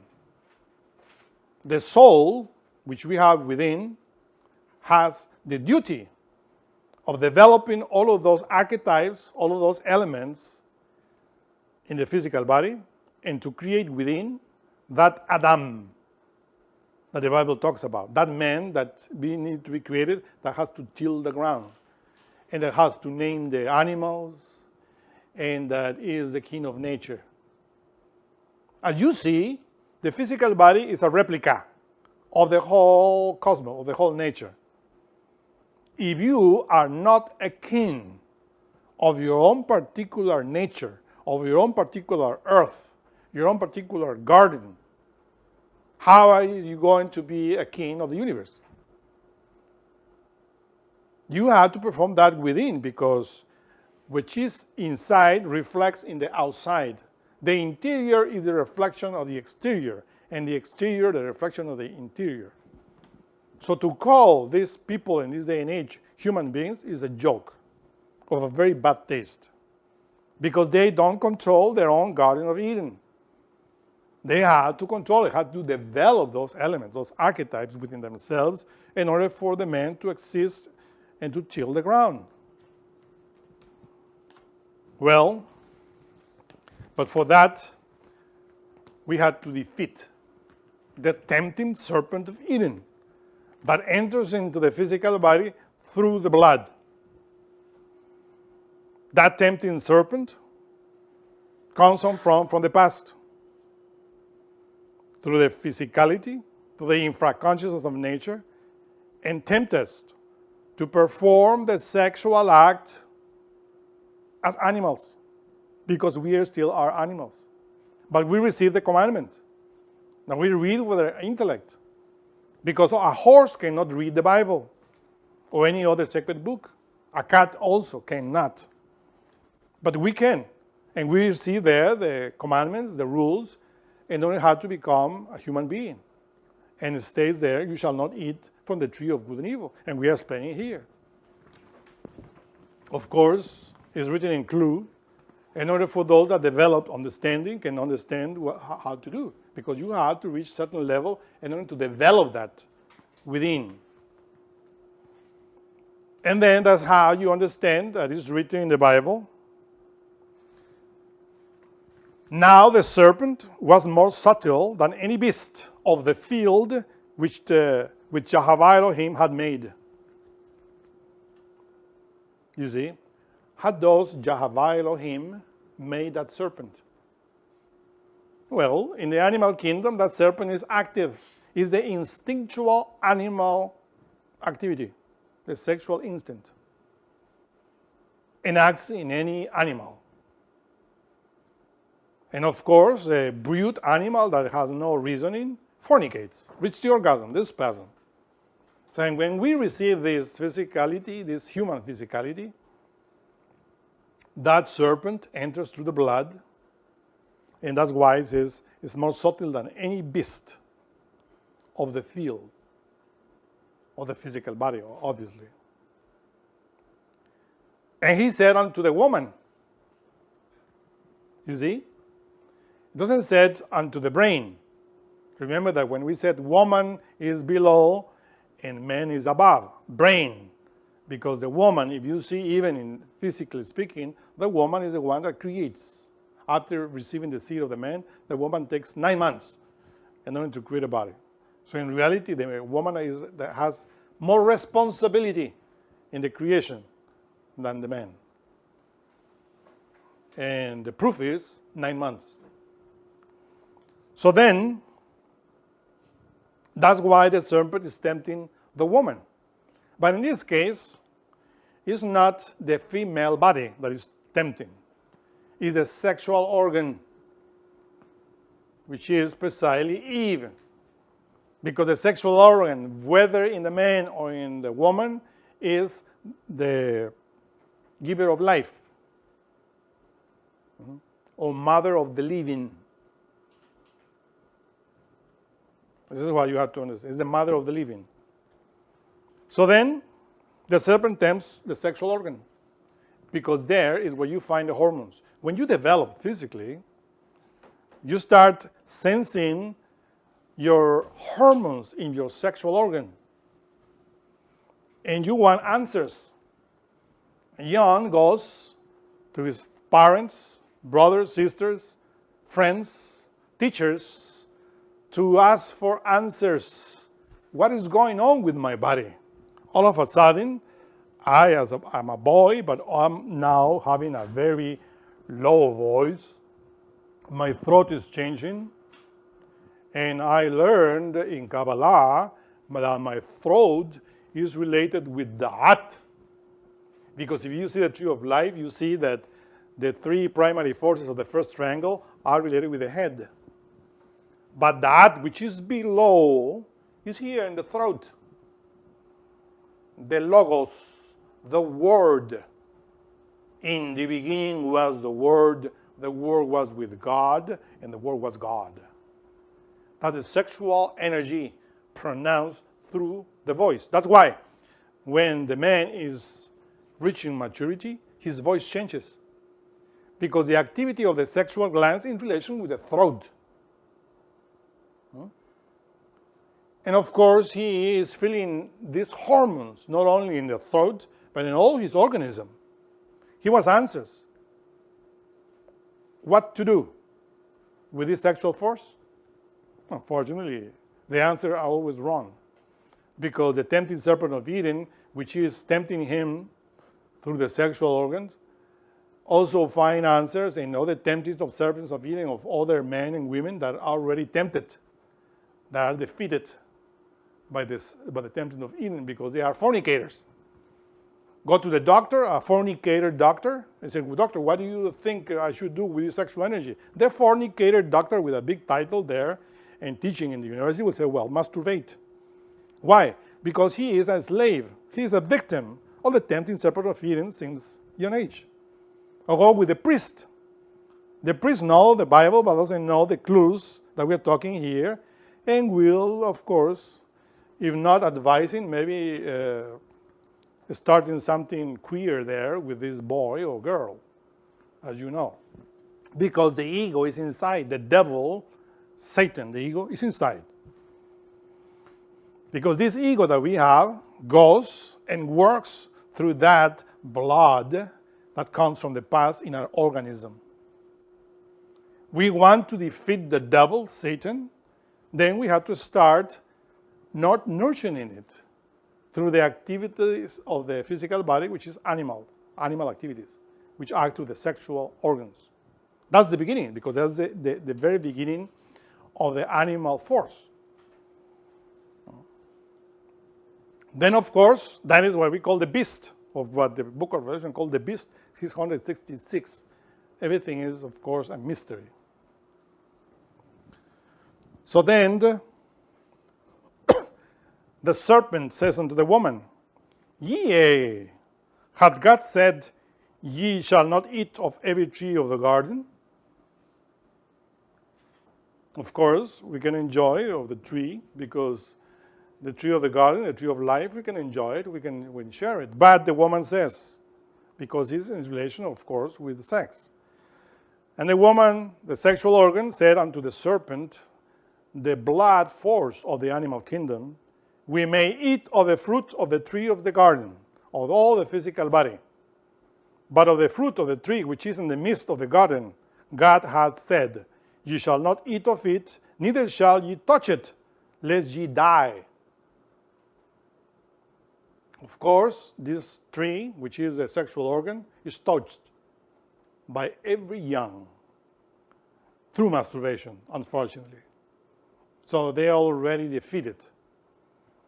S2: The soul, which we have within, has the duty of developing all of those archetypes, all of those elements in the physical body, and to create within that Adam that the Bible talks about, that man that we need to be created, that has to till the ground, and that has to name the animals, and that is the king of nature. As you see, the physical body is a replica of the whole cosmos, of the whole nature. if you are not a king of your own particular nature, of your own particular earth, your own particular garden, how are you going to be a king of the universe? You have to perform that within, because which is inside reflects in the outside. The interior is the reflection of the exterior, and the exterior the reflection of the interior. So to call these people in this day and age human beings is a joke of a very bad taste, because they don't control their own Garden of Eden. They had to control it, had to develop those elements, those archetypes within themselves in order for the man to exist and to till the ground. Well, but for that, we had to defeat the tempting serpent of Eden that enters into the physical body through the blood. That tempting serpent comes from the past, through the physicality, through the infraconsciousness of nature, and tempt us to perform the sexual act as animals, because we still are animals. But we receive the commandments. Now we read with our intellect, because a horse cannot read the Bible or any other sacred book. A cat also cannot. But we can. And we see there the commandments, the rules, and only how to become a human being. And it states there, you shall not eat from the tree of good and evil. And we are explaining it here. Of course, it's written in clue, in order for those that develop understanding can understand how to do. Because you have to reach a certain level in order to develop that within. And then that's how you understand that it's written in the Bible. Now the serpent was more subtle than any beast of the field which Jehovah Elohim had made. You see, had those Jehovah Elohim made that serpent? Well, in the animal kingdom, that serpent is active. It's the instinctual animal activity, the sexual instinct, and acts in any animal. And of course, a brute animal that has no reasoning fornicates, reaches the orgasm, this spasm. So when we receive this physicality, this human physicality, that serpent enters through the blood, and that's why it says it's more subtle than any beast of the field, of the physical body, obviously. And he said unto the woman, you see, it doesn't say unto the brain. Remember that when we said woman is below and man is above, brain. Because the woman, if you see, even in physically speaking, the woman is the one that creates. After receiving the seed of the man, the woman takes 9 months in order to create a body. So in reality, the woman that has more responsibility in the creation than the man. And the proof is 9 months. So then, that's why the serpent is tempting the woman. But in this case, it's not the female body that is tempting. It's the sexual organ, which is precisely Eve. Because the sexual organ, whether in the man or in the woman, is the giver of life, or mother of the living. This is what you have to understand. It's the mother of the living. So then, the serpent tempts the sexual organ, because there is where you find the hormones. When you develop physically, you start sensing your hormones in your sexual organ. And you want answers. John goes to his parents, brothers, sisters, friends, teachers, to ask for answers. What is going on with my body? All of a sudden, I'm a boy, but I'm now having a very low voice. My throat is changing. And I learned in Kabbalah that my throat is related with that. Because if you see the tree of life, you see that the three primary forces of the first triangle are related with the head. But that which is below is here in the throat. The logos, the word. In the beginning was the Word was with God, and the Word was God. That is sexual energy pronounced through the voice. That's why when the man is reaching maturity, his voice changes. Because the activity of the sexual glands in relation with the throat. And of course, he is feeling these hormones, not only in the throat, but in all his organism. He wants answers. What to do with this sexual force? Unfortunately, the answers are always wrong. Because the tempting serpent of Eden, which is tempting him through the sexual organs, also find answers in other tempting of serpents of Eden of other men and women that are already tempted, that are defeated by the tempting of Eden because they are fornicators. Go to the doctor, a fornicator doctor, and say, well, doctor, what do you think I should do with this sexual energy? The fornicator doctor with a big title there and teaching in the university will say, well, masturbate. Why? Because he is a slave. He is a victim of the tempting serpent of Eden since young age. I'll go with the priest. The priest knows the Bible, but doesn't know the clues that we're talking here, and will, of course, if not advising, maybe starting something queer there with this boy or girl, as you know. Because the ego is inside. The devil, Satan, the ego, is inside. Because this ego that we have goes and works through that blood that comes from the past in our organism. We want to defeat the devil, Satan, then we have to start not nurturing it through the activities of the physical body, which is animal activities, which act to the sexual organs. That's the beginning, because that's the very beginning of the animal force. Then, of course, that is what we call the beast, of what the book of Revelation called the beast. He's 166. Everything is, of course, a mystery. So then, the serpent says unto the woman, Yea, hath God said, Ye shall not eat of every tree of the garden? Of course, we can enjoy of the tree, because the tree of the garden, the tree of life, we can enjoy it, we can share it. But the woman says, because it's in relation, of course, with sex. And the woman, the sexual organ, said unto the serpent, the blood force of the animal kingdom, we may eat of the fruit of the tree of the garden, of all the physical body. But of the fruit of the tree which is in the midst of the garden, God hath said, Ye shall not eat of it, neither shall ye touch it, lest ye die. Of course, this tree, which is a sexual organ, is touched by every young through masturbation, unfortunately. So they are already defeated,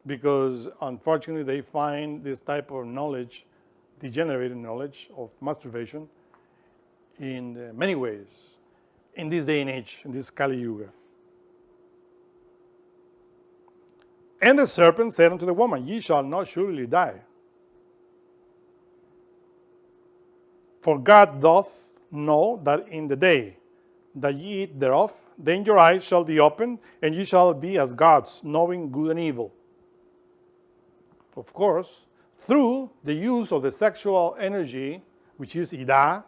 S2: because unfortunately they find this type of knowledge, degenerated knowledge of masturbation, in many ways in this day and age, in this Kali Yuga. And the serpent said unto the woman, Ye shall not surely die. For God doth know that in the day that ye eat thereof, then your eyes shall be opened, and ye shall be as gods, knowing good and evil. Of course, through the use of the sexual energy, which is Ida,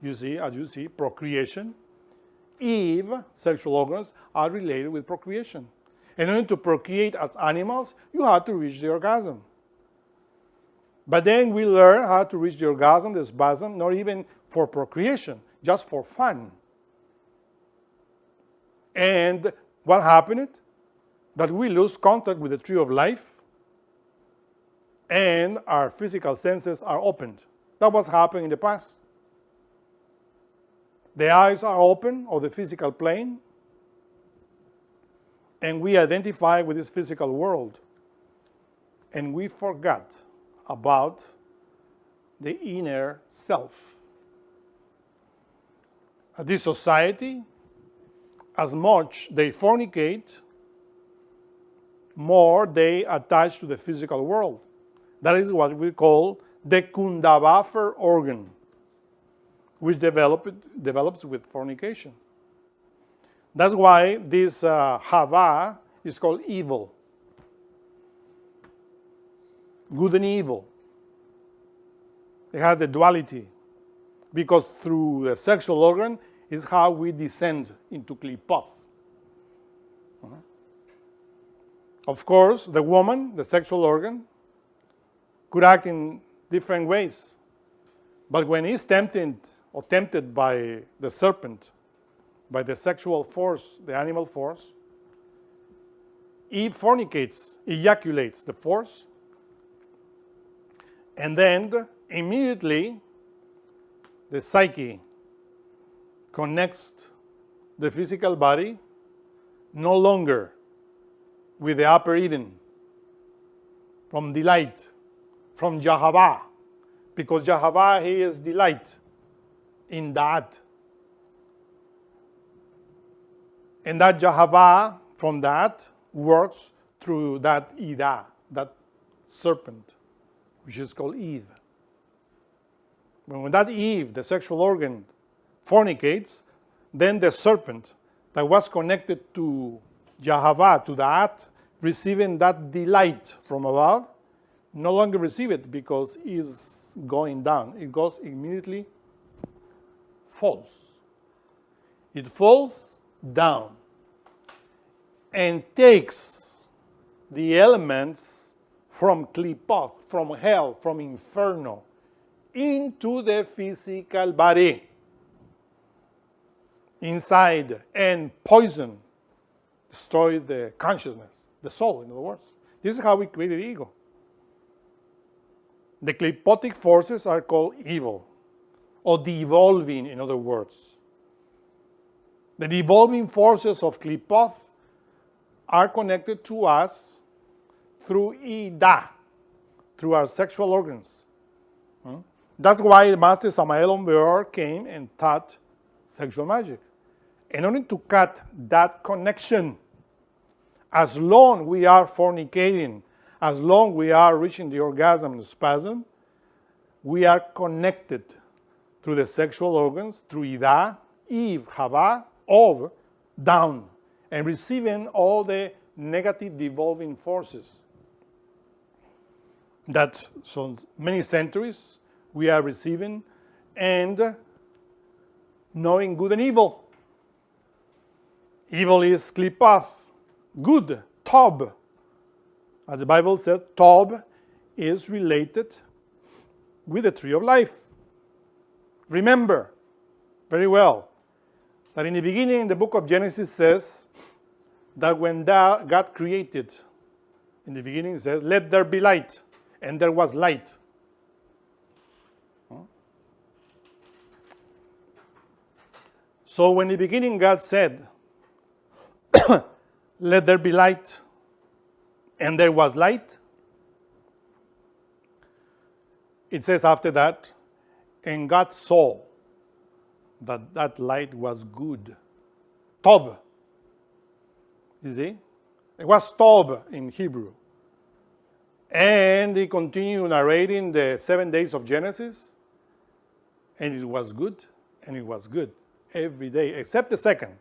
S2: as you see, procreation, Eve, sexual organs, are related with procreation. And in order to procreate as animals, you have to reach the orgasm. But then we learn how to reach the orgasm, the spasm, not even for procreation, just for fun. And what happened? That we lose contact with the tree of life, and our physical senses are opened. That's what's happened in the past. The eyes are open of the physical plane, and we identify with this physical world. and we forgot about the inner self. This society, as much they fornicate, more they attach to the physical world. That is what we call the Kundavafer organ, which develops with fornication. That's why this Hava is called evil. Good and evil. It has a duality, because through the sexual organ is how we descend into Klipoth. Of course, the woman, the sexual organ, could act in different ways. But when he's tempted by the serpent, by the sexual force, the animal force, he fornicates, ejaculates the force, and then immediately the psyche connects the physical body no longer with the upper Eden, from delight, from Jahava, because Jahava, he is delight in that. And that Jahava, from that, works through that Ida, that serpent, which is called Eve. When that Eve, the sexual organ, fornicates, then the serpent that was connected to Jahava, to that, receiving that delight from above, no longer receive it because it's going down. It goes immediately, falls. It falls down and takes the elements from Klipoth, from hell, from inferno, into the physical body, inside, and poison, destroy the consciousness, the soul, in other words. This is how we created ego. The Klipotic forces are called evil, or devolving, in other words. The devolving forces of Klipoth are connected to us through Ida, through our sexual organs. That's why Master Samael Aumeur came and taught sexual magic. In order to cut that connection, as long we are fornicating, as long we are reaching the orgasm and spasm, we are connected through the sexual organs, through Ida, Eve, Hava, Ov, down, and receiving all the negative devolving forces that so many centuries we are receiving and knowing good and evil. Evil is Klipoth, good, Tob. As the Bible said, Tob is related with the tree of life. Remember very well that in the beginning, the book of Genesis says that when God created, in the beginning it says, let there be light, and there was light. So when in the beginning God said, let there be light, and there was light, it says after that, and God saw that that light was good. Tob. You see? It was Tob in Hebrew. And he continued narrating the 7 days of Genesis, and it was good, and it was good every day, except the second,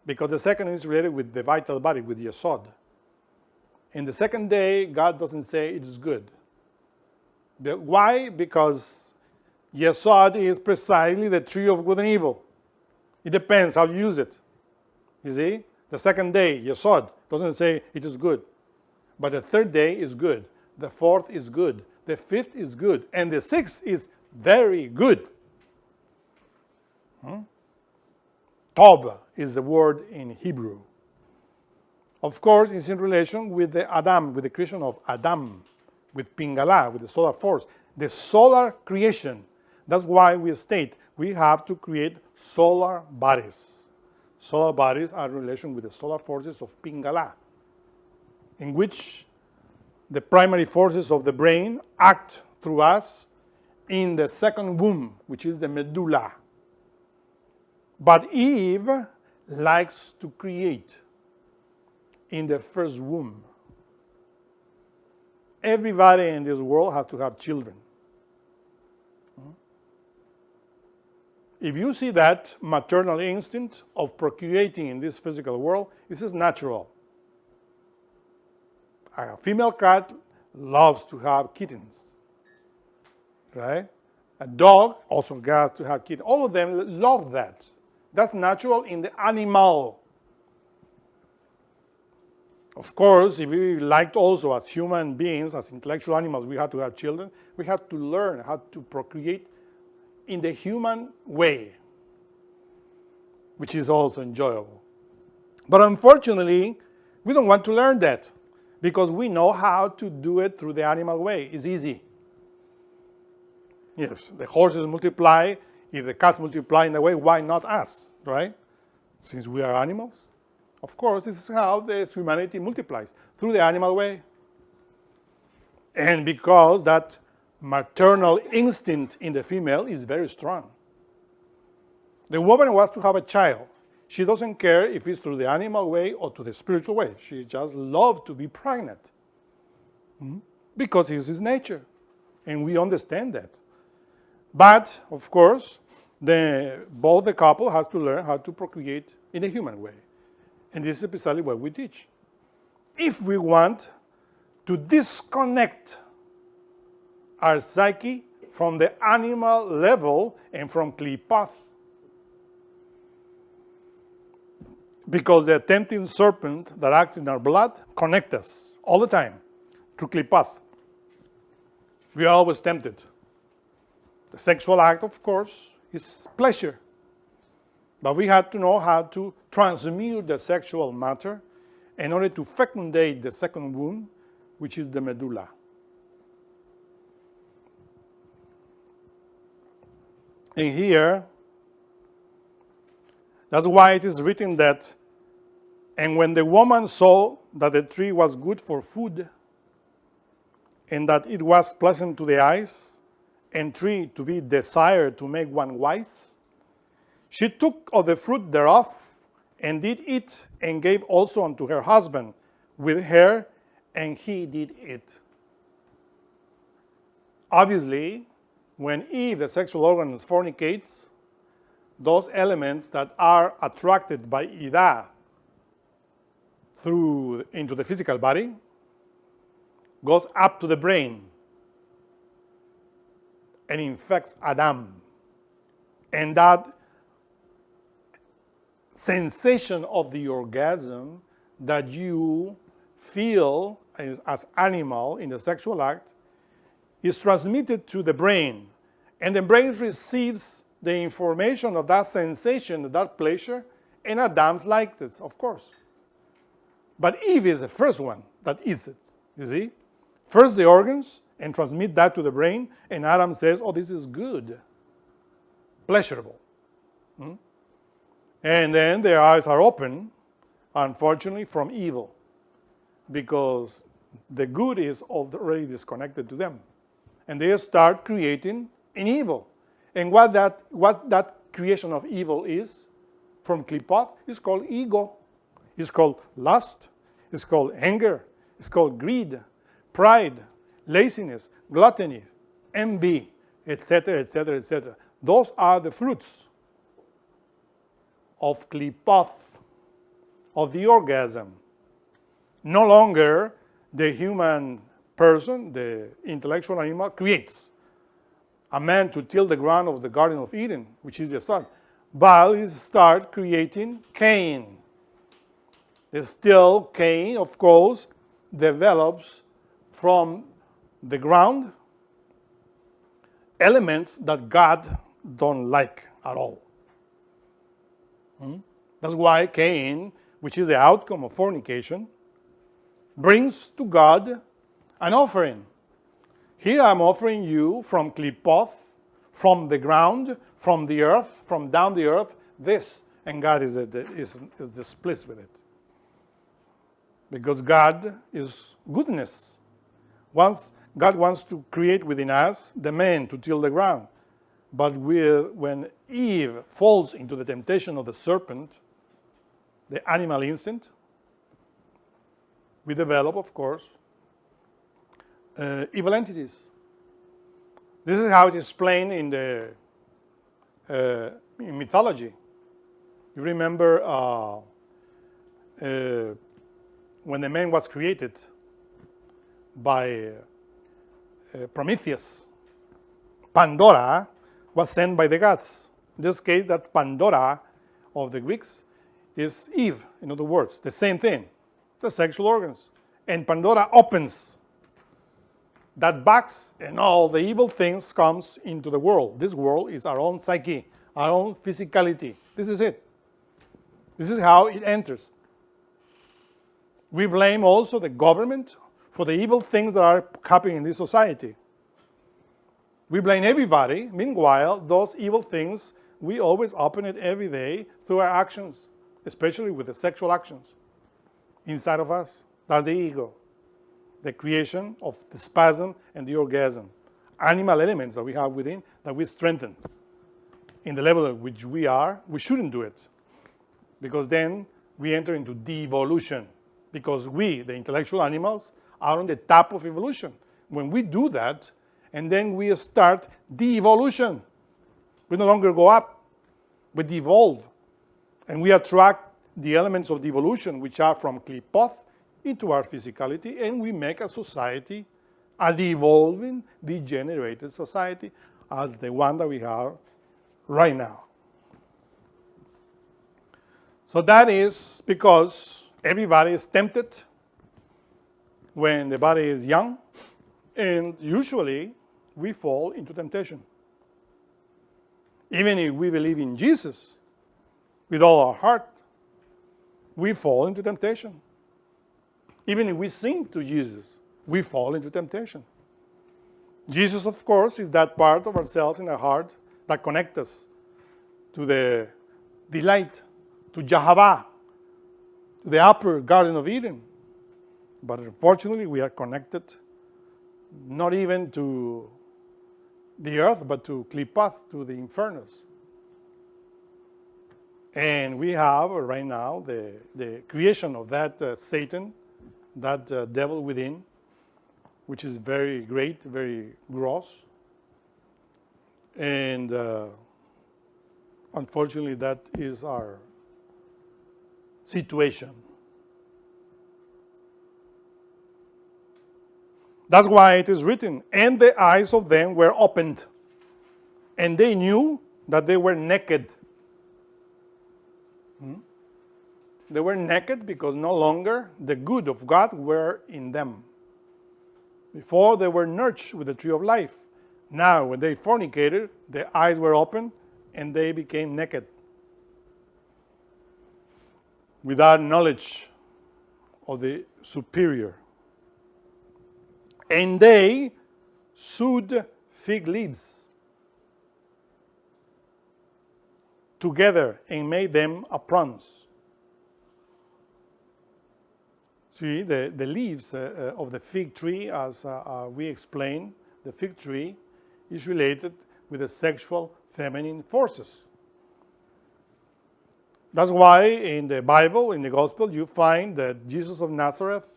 S2: because the second is related with the vital body, with Yesod. In the second day, God doesn't say it is good. Why? Because Yesod is precisely the tree of good and evil. It depends how you use it. You see? The second day, Yesod, doesn't say it is good. But the third day is good. The fourth is good. The fifth is good. And the sixth is very good. Tob is the word in Hebrew. Of course, it's in relation with the Adam, with the creation of Adam, with Pingala, with the solar force. The solar creation. That's why we state we have to create solar bodies. Solar bodies are in relation with the solar forces of Pingala, in which the primary forces of the brain act through us in the second womb, which is the medulla. But Eve likes to create in the first womb. Everybody in this world has to have children. If you see that maternal instinct of procreating in this physical world, this is natural. A female cat loves to have kittens, right? A dog also has to have kittens. All of them love that. That's natural in the animal. Of course, if we liked also as human beings, as intellectual animals, we had to have children, we had to learn how to procreate in the human way, which is also enjoyable. But unfortunately, we don't want to learn that because we know how to do it through the animal way. It's easy. Yes, the horses multiply. If the cats multiply in the way, why not us, right? Since we are animals. Of course, this is how the humanity multiplies, through the animal way. And because that maternal instinct in the female is very strong. The woman wants to have a child. She doesn't care if it's through the animal way or to the spiritual way. She just loves to be pregnant. Because this is nature. And we understand that. But, of course, both the couple has to learn how to procreate in a human way. And this is precisely what we teach. If we want to disconnect our psyche from the animal level and from klipath, because the tempting serpent that acts in our blood connects us all the time through klipath. We are always tempted. The sexual act, of course, is pleasure. But we have to know how to transmute the sexual matter in order to fecundate the second womb, which is the medulla. And here, that's why it is written that, and when the woman saw that the tree was good for food, and that it was pleasant to the eyes, and tree to be desired to make one wise, she took of the fruit thereof, and did eat, and gave also unto her husband with her, and he did eat. Obviously, when Eve, the sexual organ, fornicates, those elements that are attracted by Ida into the physical body goes up to the brain and infects Adam. And that sensation of the orgasm that you feel as animal in the sexual act is transmitted to the brain. And the brain receives the information of that sensation, that pleasure, and Adam's like this, of course. But Eve is the first one that eats it, you see? First the organs, and transmit that to the brain, and Adam says, oh, this is good, pleasurable. And then their eyes are open, unfortunately, from evil, because the good is already disconnected to them. And they start creating in evil. And what that creation of evil is, from klipath, is called ego. It's called lust. It's called anger. It's called greed, pride, laziness, gluttony, envy, etc., etc., etc. Those are the fruits of klipath, of the orgasm. No longer the human person, the intellectual animal, creates a man to till the ground of the Garden of Eden, which is the son. But he starts creating Cain. Still, Cain, of course, develops from the ground elements that God don't like at all. That's why Cain, which is the outcome of fornication, brings to God an offering. Here I'm offering you from klipath, from the ground, from the earth, from down the earth, this. And God is displeased with it. Because God is goodness. Once God wants to create within us the man to till the ground. But when Eve falls into the temptation of the serpent, the animal instinct, we develop, of course, evil entities. This is how it is explained in the in mythology. You remember when the man was created by Prometheus, Pandora was sent by the gods. In this case, that Pandora of the Greeks is Eve, in other words, the same thing, the sexual organs. And Pandora opens that box, and all the evil things comes into the world. This world is our own psyche, our own physicality. This is it. This is how it enters. We blame also the government for the evil things that are happening in this society. We blame everybody. Meanwhile, those evil things, we always open it every day through our actions, especially with the sexual actions inside of us. That's the ego, the creation of the spasm and the orgasm. Animal elements that we have within that we strengthen. In the level at which we are, we shouldn't do it, because then we enter into devolution, because we, the intellectual animals, are on the top of evolution. When we do that, and then we start devolution. We no longer go up, we devolve. And we attract the elements of devolution, which are from Klipoth, into our physicality, and we make a society, a devolving, degenerated society, as the one that we have right now. So that is because everybody is tempted when the body is young, and usually we fall into temptation. Even if we believe in Jesus with all our heart, we fall into temptation. Even if we sing to Jesus, we fall into temptation. Jesus, of course, is that part of ourselves in our heart that connects us to the delight, to Jehovah, to the upper Garden of Eden. But unfortunately, we are connected not even to the earth, but to Klipath, to the infernos. And we have right now the creation of that Satan, that devil within, which is very great, very gross. And unfortunately, that is our situation. That's why it is written, and the eyes of them were opened, and they knew that they were naked. They were naked because no longer the good of God were in them. Before they were nourished with the tree of life. Now, when they fornicated, their eyes were opened, and they became naked. Without knowledge of the superior. And they sewed fig leaves together and made them aprons. See, the leaves of the fig tree, as we explained, the fig tree is related with the sexual feminine forces. That's why in the Bible, in the Gospel, you find that Jesus of Nazareth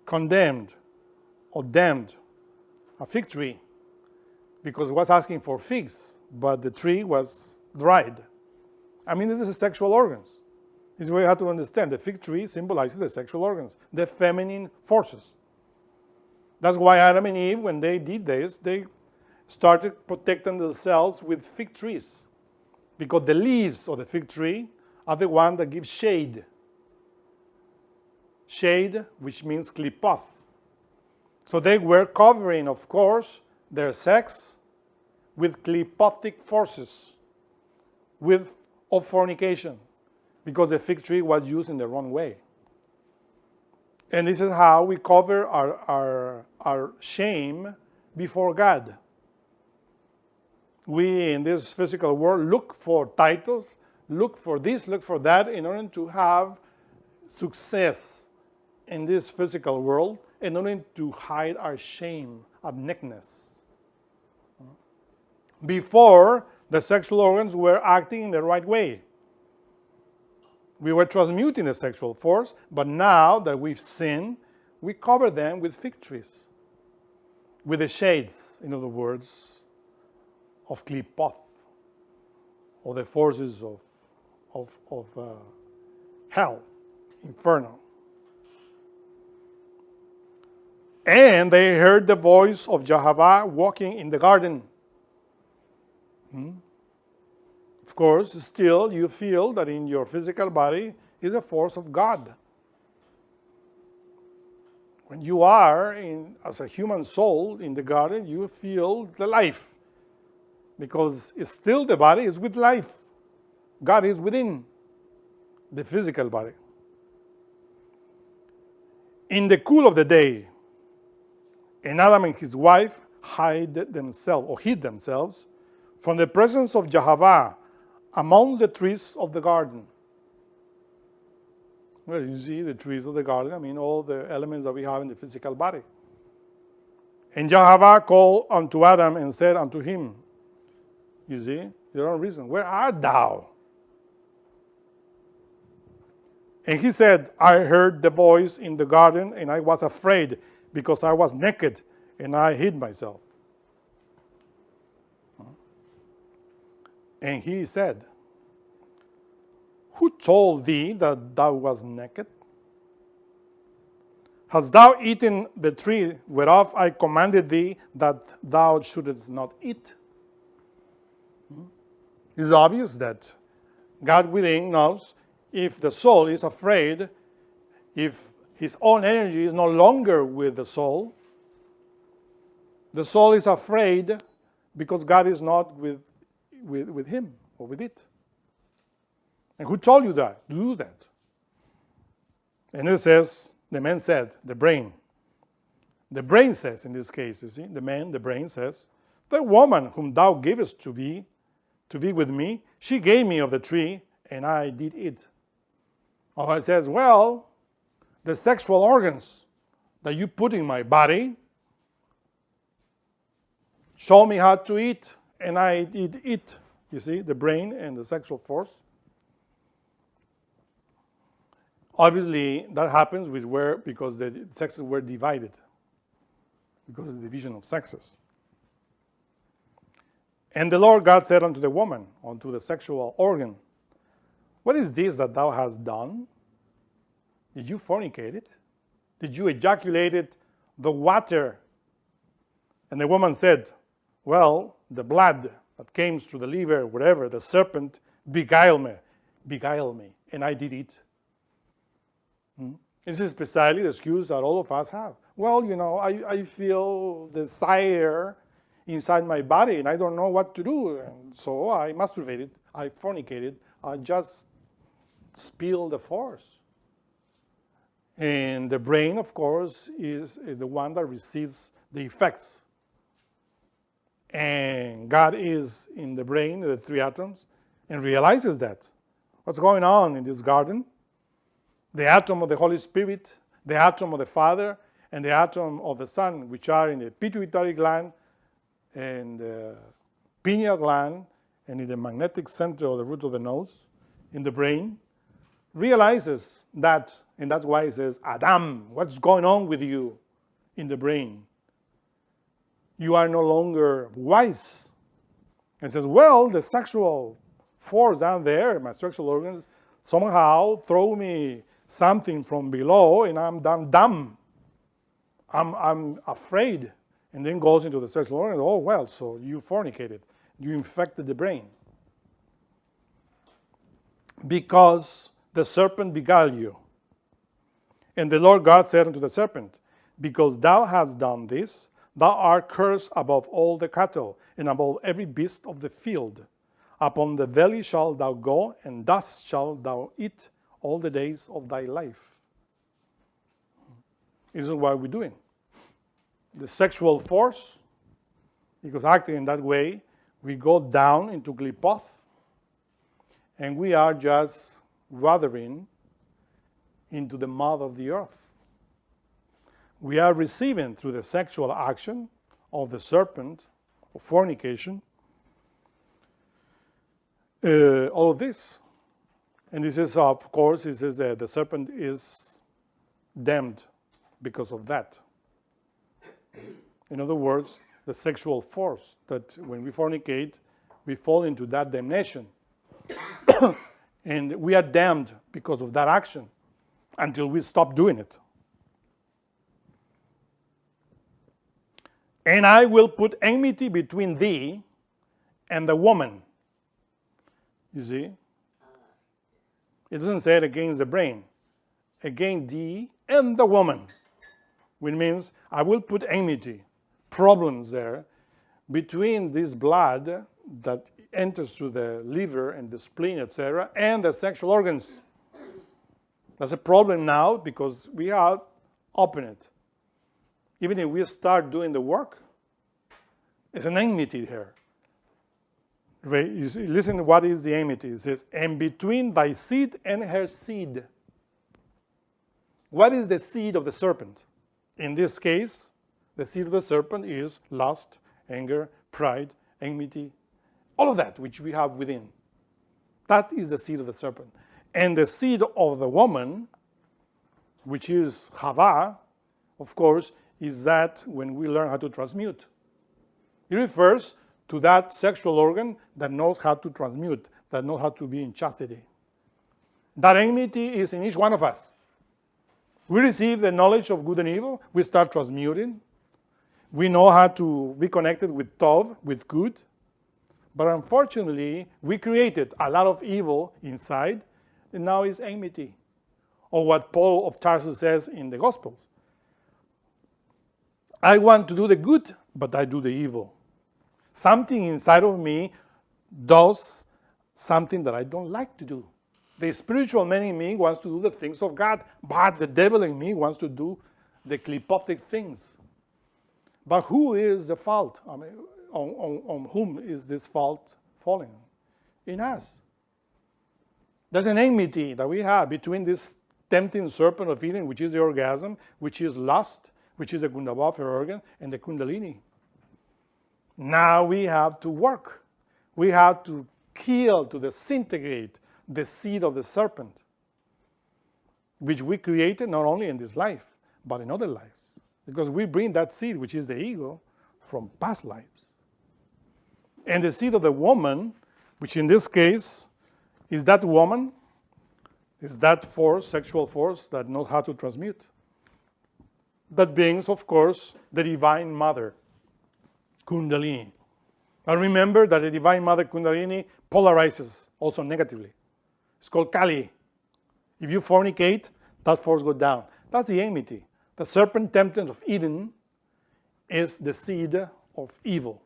S2: condemned or damned a fig tree because it was asking for figs, but the tree was dried. I mean, this is sexual organs. This is what you have to understand. The fig tree symbolizes the sexual organs, the feminine forces. That's why Adam and Eve, when they did this, they started protecting themselves with fig trees, because the leaves of the fig tree are the one that give shade. Shade, which means klipoth. So they were covering, of course, their sex with klipothic forces, of fornication, because the fig tree was used in the wrong way. And this is how we cover our shame before God. We, in this physical world, look for titles, look for this, look for that, in order to have success in this physical world in order to hide our shame of nakedness. Before, the sexual organs were acting in the right way. We were transmuting the sexual force, but now that we've sinned, we cover them with fig trees, with the shades, in other words, of klipoth, or the forces of hell, inferno. And they heard the voice of Jehovah walking in the garden. Of course, still you feel that in your physical body is a force of God. When you are, as a human soul in the garden, you feel the life. Because it's still the body is with life. God is within the physical body. In the cool of the day, and Adam and his wife hid themselves from the presence of Jehovah among the trees of the garden. Well, you see the trees of the garden, I mean all the elements that we have in the physical body. And Jehovah called unto Adam and said unto him, you see, your own reason, where art thou? And he said, I heard the voice in the garden, and I was afraid, because I was naked, and I hid myself. And he said, who told thee that thou wast naked? Hast thou eaten the tree whereof I commanded thee that thou shouldest not eat? It's obvious that God within knows if the soul is afraid, if his own energy is no longer with the soul is afraid because God is not with him or with it. And who told you that? To do that? And it says, the man said, the brain. The brain says, in this case, you see, the brain says, the woman whom thou gavest to be with me, she gave me of the tree, and I did eat. Or it says, well, the sexual organs that you put in my body show me how to eat, and I did eat. You see, the brain and the sexual force. Obviously, that happens because the sexes were divided, because of the division of sexes. And the Lord God said unto the woman, unto the sexual organ, what is this that thou hast done? Did you fornicate it? Did you ejaculate it, the water? And the woman said, well, the blood that came through the liver, whatever, the serpent beguiled me, and I did eat. This is precisely the excuse that all of us have. Well, you know, I feel desire inside my body, and I don't know what to do, and so I masturbated, I fornicated, I just spilled the force. And the brain, of course, is the one that receives the effects. And God is in the brain, the three atoms, and realizes that. What's going on in this garden? The atom of the Holy Spirit, the atom of the Father, and the atom of the Son, which are in the pituitary gland and the pineal gland and in the magnetic center of the root of the nose, in the brain, realizes that, and that's why it says, Adam, what's going on with you in the brain? You are no longer wise. And says, well, the sexual force down there, my sexual organs, somehow throw me something from below, and I'm dumb. I'm afraid. And then goes into the sexual organ. Oh, well, so you fornicated. You infected the brain. Because the serpent beguiled you. And the Lord God said unto the serpent, because thou hast done this, thou art cursed above all the cattle, and above every beast of the field. Upon the belly shalt thou go, and dust shalt thou eat all the days of thy life. This is what we're doing. The sexual force, because acting in that way, we go down into klipoth, and we are just gathering into the mud of the earth. we are receiving through the sexual action of the serpent, of fornication, all of this. And this is, of course, it says that the serpent is damned because of that. In other words, the sexual force, that when we fornicate, we fall into that damnation. And we are damned because of that action until we stop doing it. And I will put enmity between thee and the woman. You see? It doesn't say it against the brain. Against thee and the woman. Which means I will put enmity, problems there, between this blood that enters through the liver and the spleen, etc., and the sexual organs. That's a problem now because we have opened it. Even if we start doing the work, it's an enmity here. Right? You see, listen to what is the enmity. It says, and between thy seed and her seed. What is the seed of the serpent? In this case, the seed of the serpent is lust, anger, pride, enmity, all of that which we have within. That is the seed of the serpent. And the seed of the woman, which is Chava, of course, is that when we learn how to transmute. It refers to that sexual organ that knows how to transmute, that knows how to be in chastity. That enmity is in each one of us. We receive the knowledge of good and evil, we start transmuting. We know how to be connected with Tov, with good. But unfortunately, we created a lot of evil inside, and now it's enmity. Or what Paul of Tarsus says in the Gospels. I want to do the good, but I do the evil. Something inside of me does something that I don't like to do. The spiritual man in me wants to do the things of God, but the devil in me wants to do the klipotic things. But who is the fault? I mean, on whom is this fault falling? In us. There's an enmity that we have between this tempting serpent of Eden, which is the orgasm, which is lust, which is the Gundabhav organ, and the Kundalini. Now we have to work. We have to kill, to disintegrate the seed of the serpent, which we created not only in this life, but in other lives. Because we bring that seed, which is the ego, from past lives. And the seed of the woman, which in this case is that woman, is that force, sexual force, that knows how to transmute. That brings, of course, the Divine Mother, Kundalini. And remember that the Divine Mother, Kundalini, polarizes also negatively. It's called Kali. If you fornicate, that force goes down. That's the enmity. The serpent tempted of Eden is the seed of evil.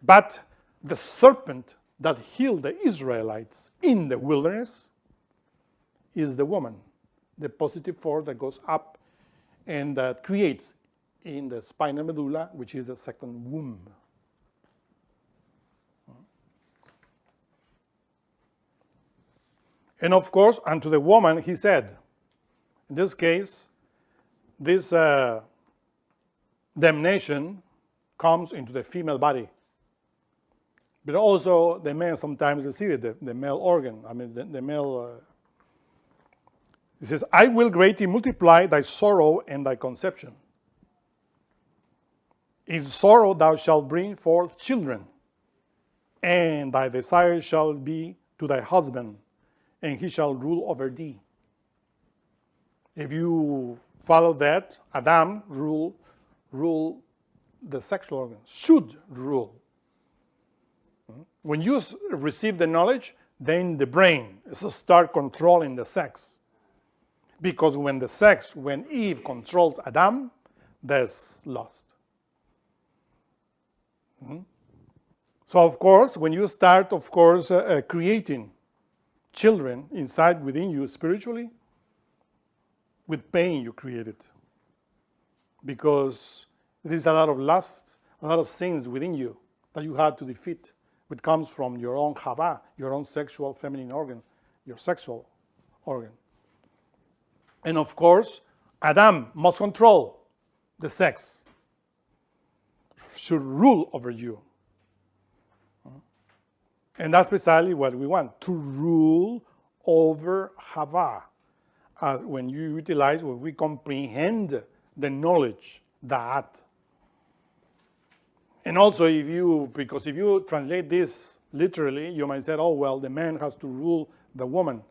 S2: But the serpent that healed the Israelites in the wilderness is the woman, the positive force that goes up and that creates in the spinal medulla, which is the second womb. And of course, unto the woman he said, in this case, this damnation comes into the female body. But also the man sometimes receives the male organ, the male. It says, I will greatly multiply thy sorrow and thy conception. In sorrow thou shalt bring forth children, and thy desire shall be to thy husband, and he shall rule over thee. If you follow that, Adam rule the sexual organs, should rule. When you receive the knowledge, then the brain start controlling the sex. Because when Eve controls Adam, there's lust. So of course, when you start, creating children inside within you spiritually, with pain you create it. Because there is a lot of lust, a lot of sins within you that you have to defeat, which comes from your own chava, your own sexual feminine organ, your sexual organ. And of course, Adam must control the sex, should rule over you. And that's precisely what we want, to rule over Hava. When you utilize, when we comprehend the knowledge, that. And also, because if you translate this literally, you might say, oh, well, the man has to rule the woman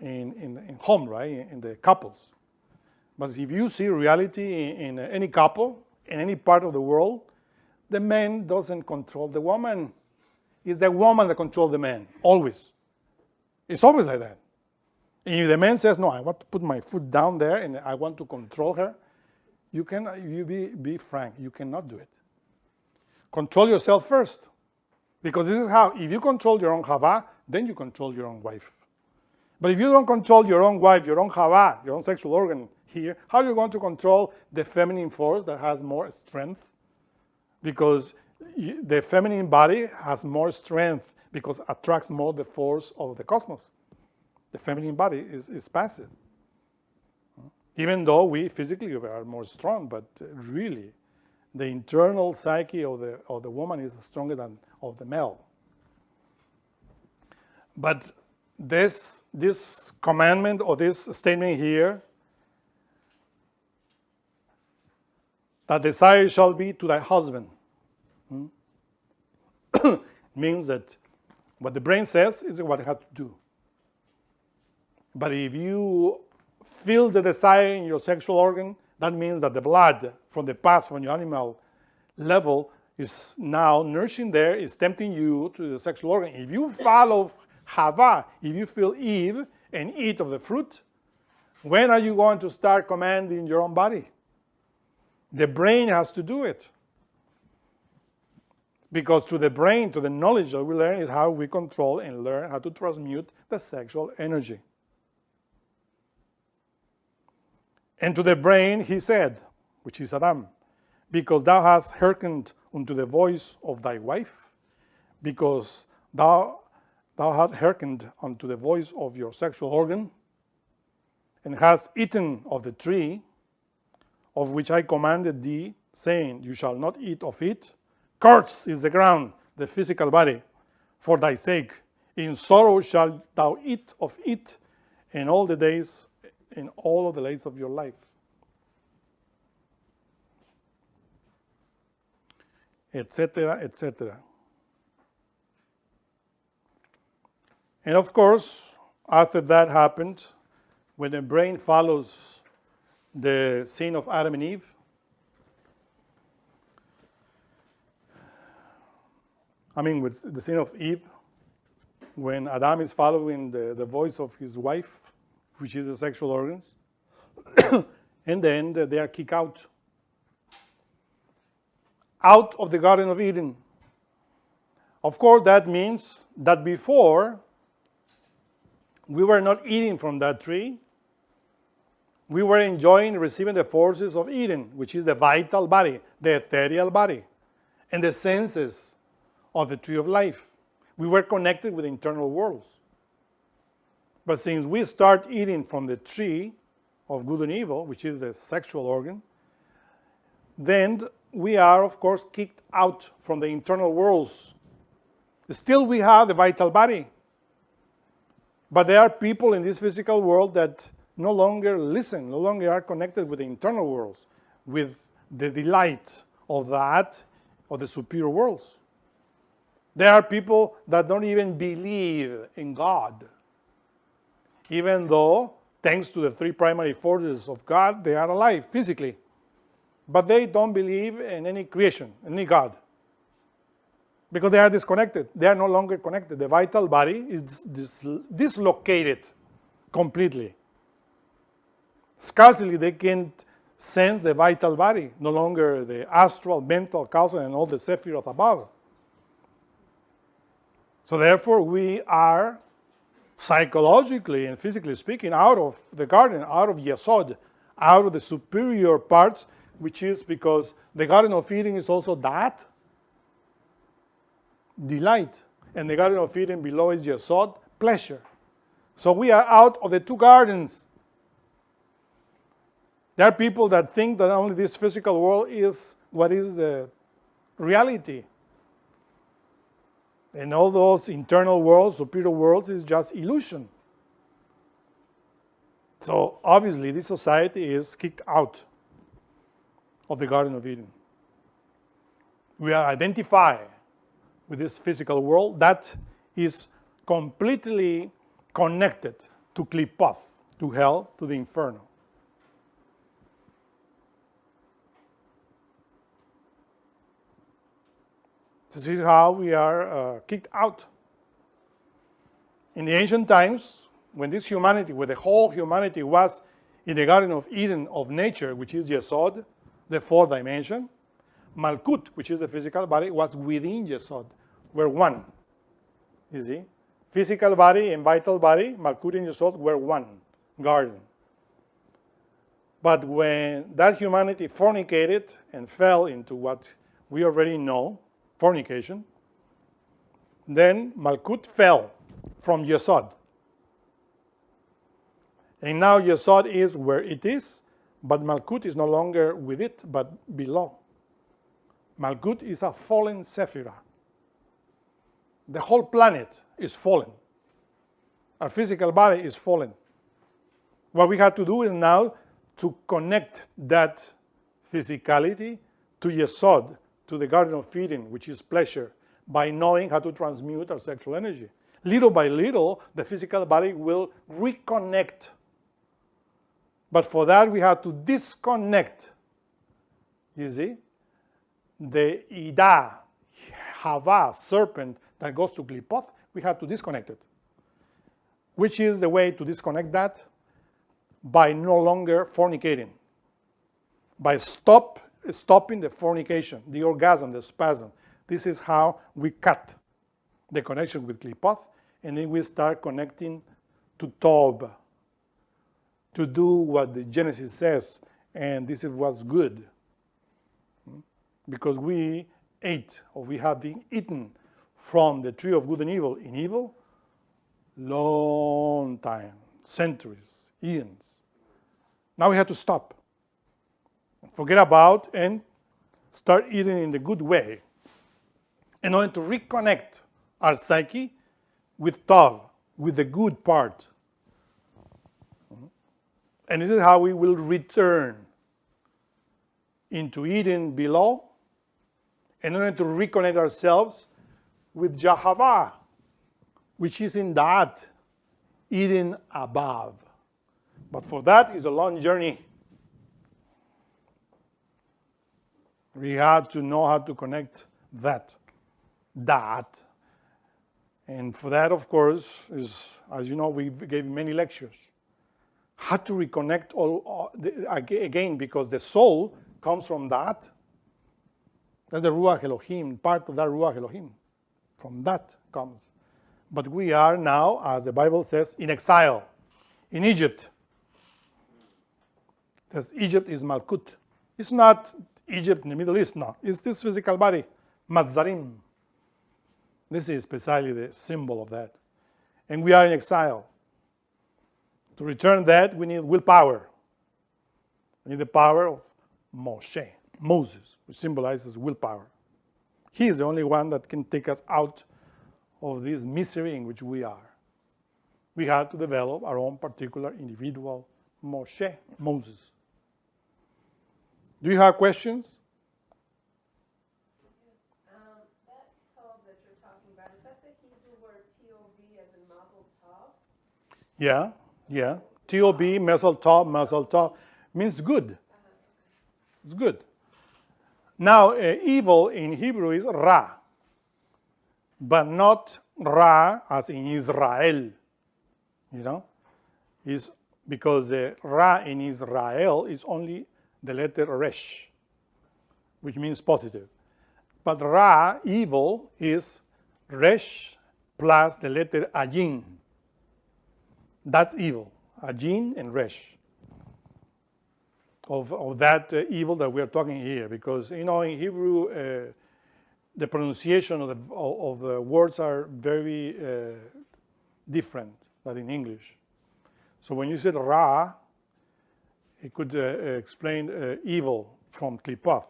S2: in home, right, in the couples. But if you see reality in any couple, in any part of the world, the man doesn't control the woman. It's the woman that controls the man, always. It's always like that. And if the man says, no, I want to put my foot down there and I want to control her, be frank, you cannot do it. Control yourself first. Because this is how, if you control your own Hava, then you control your own wife. But if you don't control your own wife, your own Hava, your own sexual organ here, how are you going to control the feminine force that has more strength? Because the feminine body has more strength because it attracts more the force of the cosmos. The feminine body is passive. Even though we physically are more strong, but really, the internal psyche of the woman is stronger than of the male. But this commandment or this statement here, that desire shall be to thy husband, means that what the brain says is what you have to do. But if you feel the desire in your sexual organ, that means that the blood from the past, from your animal level, is now nourishing there, is tempting you to the sexual organ. If you follow Hava, if you feel Eve and eat of the fruit, when are you going to start commanding your own body? The brain has to do it. Because to the brain, to the knowledge that we learn, is how we control and learn how to transmute the sexual energy. And to the brain he said, which is Adam, because thou hast hearkened unto the voice of thy wife, because thou hast hearkened unto the voice of your sexual organ, and hast eaten of the tree, of which I commanded thee, saying, you shall not eat of it. Cursed is the ground, the physical body, for thy sake. In sorrow shalt thou eat of it in all the days of your life. Etc., etc. And of course, after that happened, when the brain follows the sin of Adam and Eve, with the sin of Eve, when Adam is following the voice of his wife, which is the sexual organs, and then they are kicked out of the Garden of Eden. Of course, that means that before, we were not eating from that tree. We were enjoying receiving the forces of Eden, which is the vital body, the ethereal body, and the senses of the tree of life. We were connected with the internal worlds. But since we start eating from the tree of good and evil, which is the sexual organ, then we are, of course, kicked out from the internal worlds. Still, we have the vital body. But there are people in this physical world that no longer listen, no longer are connected with the internal worlds, with the delight of the superior worlds. There are people that don't even believe in God. Even though, thanks to the three primary forces of God, they are alive physically. But they don't believe in any creation, any God. Because they are disconnected. They are no longer connected. The vital body is dislocated completely. Scarcely they can sense the vital body, no longer the astral, mental, causal, and all the sephirot above. So therefore, we are psychologically and physically speaking out of the garden, out of Yesod, out of the superior parts, which is because the Garden of Eden is also that delight. And the Garden of Eden below is Yesod, pleasure. So we are out of the two gardens. There are people that think that only this physical world is what is the reality. And all those internal worlds, superior worlds, is just illusion. So obviously this society is kicked out of the Garden of Eden. We are identified with this physical world that is completely connected to Klipoth, to hell, to the inferno. This is how we are kicked out. In the ancient times, when this humanity, when the whole humanity was in the Garden of Eden of nature, which is Yesod, the fourth dimension, Malkut, which is the physical body, was within Yesod. We're one. You see? Physical body and vital body, Malkut and Yesod, were one garden. But when that humanity fornicated and fell into what we already know, fornication, then Malkut fell from Yesod. And now Yesod is where it is, but Malkut is no longer with it, but below. Malkut is a fallen Sephirah. The whole planet is fallen. Our physical body is fallen. What we have to do is now to connect that physicality to Yesod, to the Garden of Eden, which is pleasure, by knowing how to transmute our sexual energy. Little by little, the physical body will reconnect. But for that, we have to disconnect, you see, the Ida, Hava, serpent that goes to Klipoth, we have to disconnect it. Which is the way to disconnect that? By no longer fornicating. By stopping the fornication, the orgasm, the spasm. This is how we cut the connection with Klipoth, and then we start connecting to Tob, to do what the Genesis says, and this is what's good. Because we ate, or we have been eaten from the tree of good and evil in evil, long time, centuries, eons. Now we have to stop. Forget about and start eating in the good way in order to reconnect our psyche with Tav, with the good part. And this is how we will return into Eden below in order to reconnect ourselves with Jahava, which is in that Eden above. But for that is a long journey. We have to know how to connect that. And for that, of course, is, as you know, we gave many lectures. How to reconnect again, because the soul comes from that. That's the Ruach Elohim, part of that Ruach Elohim. From that comes. But we are now, as the Bible says, in exile, in Egypt. Because Egypt is Malkut. It's not Egypt in the Middle East, no. It's this physical body, Matzarim. This is precisely the symbol of that. And we are in exile. To return that, we need willpower. We need the power of Moshe, Moses, which symbolizes willpower. He is the only one that can take us out of this misery in which we are. We have to develop our own particular individual Moshe, Moses. Do you have questions?
S1: That Tov that you're talking about, is that the Hebrew word T-O-V as in Mazel Tov?
S2: Yeah. T-O-B, Mazel Tov, means good. It's good. Now, evil in Hebrew is Ra, but not Ra as in Israel. You know? Is because the Ra in Israel is only the letter Resh, which means positive. But Ra, evil, is Resh plus the letter Ajin. That's evil. Ajin and Resh. Of that evil that we're talking here. Because, you know, in Hebrew, the pronunciation of the words are very different than in English. So when you said Ra, he could explain evil from klipoth.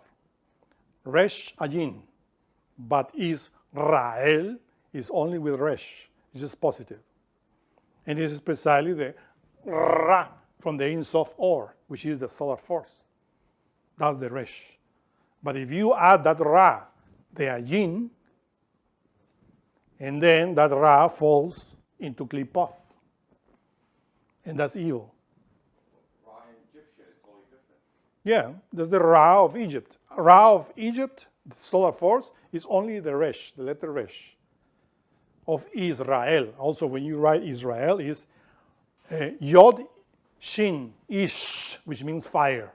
S2: Resh ayin, but Israel is only with resh. This is positive. And this is precisely the ra from the Ein Sof Or, which is the solar force. That's the resh. But if you add that ra, the ayin, and then that ra falls into klipoth, and that's evil.
S3: Ra in Egyptian is totally different.
S2: Yeah, that's the ra of Egypt. Ra of Egypt, the solar force, is only the resh, the letter resh, of Israel. Also, when you write Israel, is Yod Shin Ish, which means fire.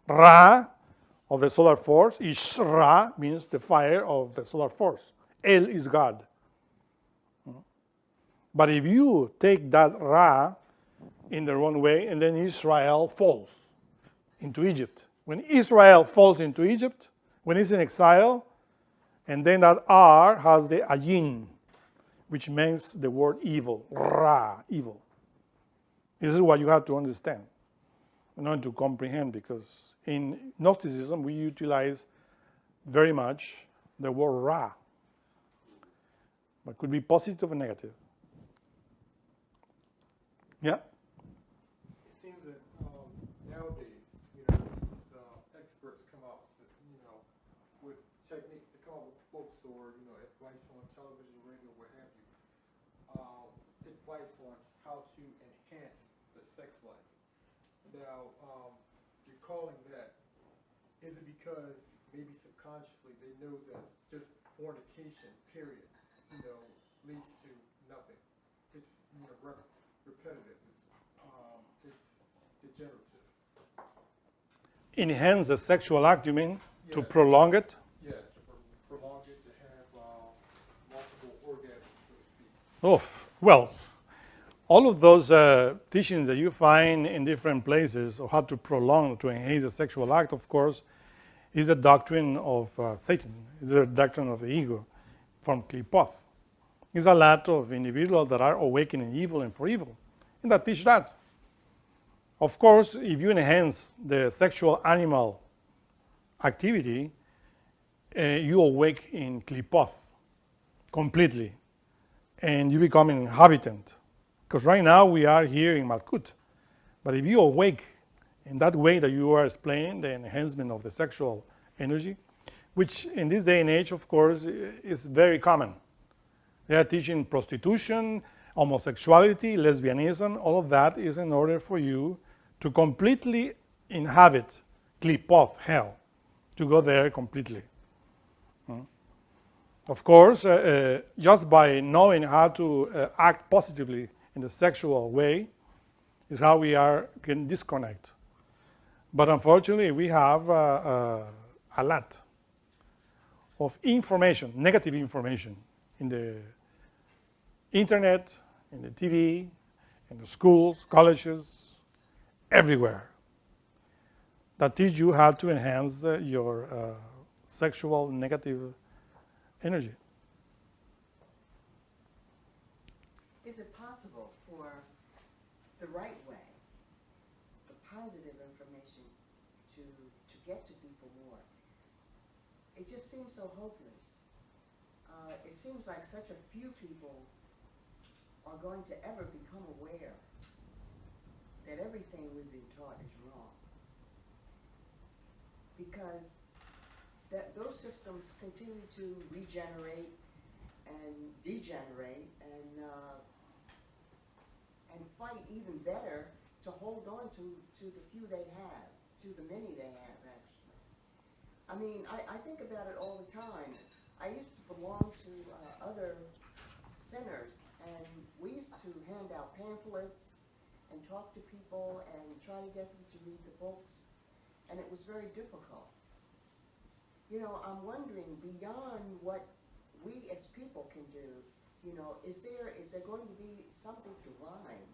S2: Ra of the solar force, Ishra means the fire of the solar force. El is God. But if you take that Ra in the wrong way, and then Israel falls into Egypt. When Israel falls into Egypt, when it's in exile, and then that R has the ayin, which means the word evil, Ra, evil. This is what you have to understand in order to comprehend, because in Gnosticism we utilize very much the word Ra, but it could be positive or negative. Yeah?
S4: It seems that nowadays, these experts come out, with techniques to come up with books or, advice on television, radio, what have you. Advice on how to enhance the sex life. Now, you're calling that, is it because maybe subconsciously they know that just fornication, period, leads to nothing. It's, repetitive. It's degenerative.
S2: Enhance the sexual act, you mean? Yeah. To prolong it?
S4: Yeah, to prolong it, to have multiple orgasms, so to speak.
S2: Oh, well, all of those teachings that you find in different places of how to prolong, to enhance the sexual act, of course, is a doctrine of Satan. It's a doctrine of the ego from klipoth. It's a lot of individuals that are awakening evil and for evil, and that teach that. Of course, if you enhance the sexual animal activity, you awake in klipoth completely, and you become an inhabitant. Because right now we are here in Malkut, but if you awake in that way that you are explaining, the enhancement of the sexual energy, which in this day and age, of course, is very common. They are teaching prostitution, homosexuality, lesbianism. All of that is in order for you to completely inhabit klipoth, hell, to go there completely. Of course, just by knowing how to act positively in the sexual way is how we can disconnect. But unfortunately, we have a lot of information, negative information, in the internet, in the TV, in the schools, colleges, everywhere, that teach you how to enhance your sexual negative energy.
S5: Is it possible for the right way, the positive information, to get to people more? It just seems so hopeless. It seems like such a few people are going to ever become aware that everything we've been taught is wrong. Because those systems continue to regenerate and degenerate and fight even better to hold on to the few they have, to the many they have, actually. I mean, I think about it all the time. I used to belong to other centers, and we used to hand out pamphlets and talk to people and try to get them to read the books, and it was very difficult. I'm wondering, beyond what we as people can do, is there going to be something divine,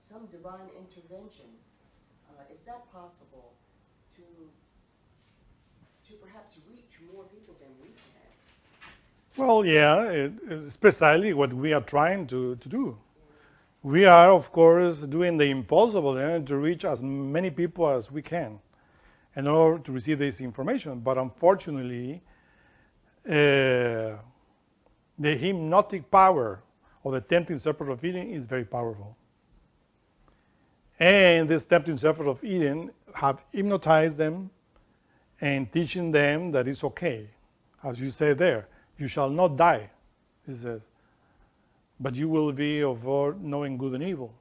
S5: some divine intervention? Is that possible to perhaps reach more people than we can?
S2: Well, yeah, it's precisely what we are trying to do. We are, of course, doing the impossible to reach as many people as we can in order to receive this information. But unfortunately, the hypnotic power of the tempting serpent of Eden is very powerful. And this tempting serpent of Eden have hypnotized them and teaching them that it's okay. As you say there, you shall not die, he says, but you will be of knowing good and evil.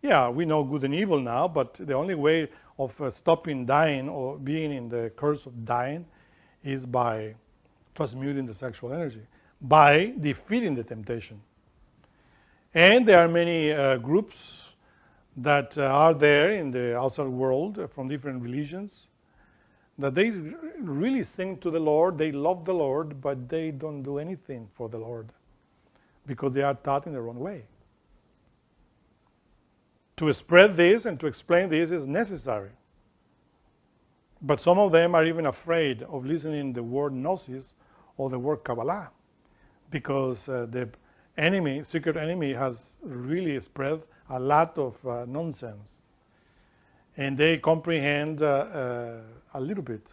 S2: Yeah, we know good and evil now, but the only way of stopping dying or being in the curse of dying is by transmuting the sexual energy, by defeating the temptation. And there are many groups that are there in the outside world from different religions, that they really sing to the Lord, they love the Lord, but they don't do anything for the Lord because they are taught in the wrong way. To spread this and to explain this is necessary. But some of them are even afraid of listening the word gnosis or the word Kabbalah because the enemy, secret enemy, has really spread a lot of nonsense. And they comprehend a little bit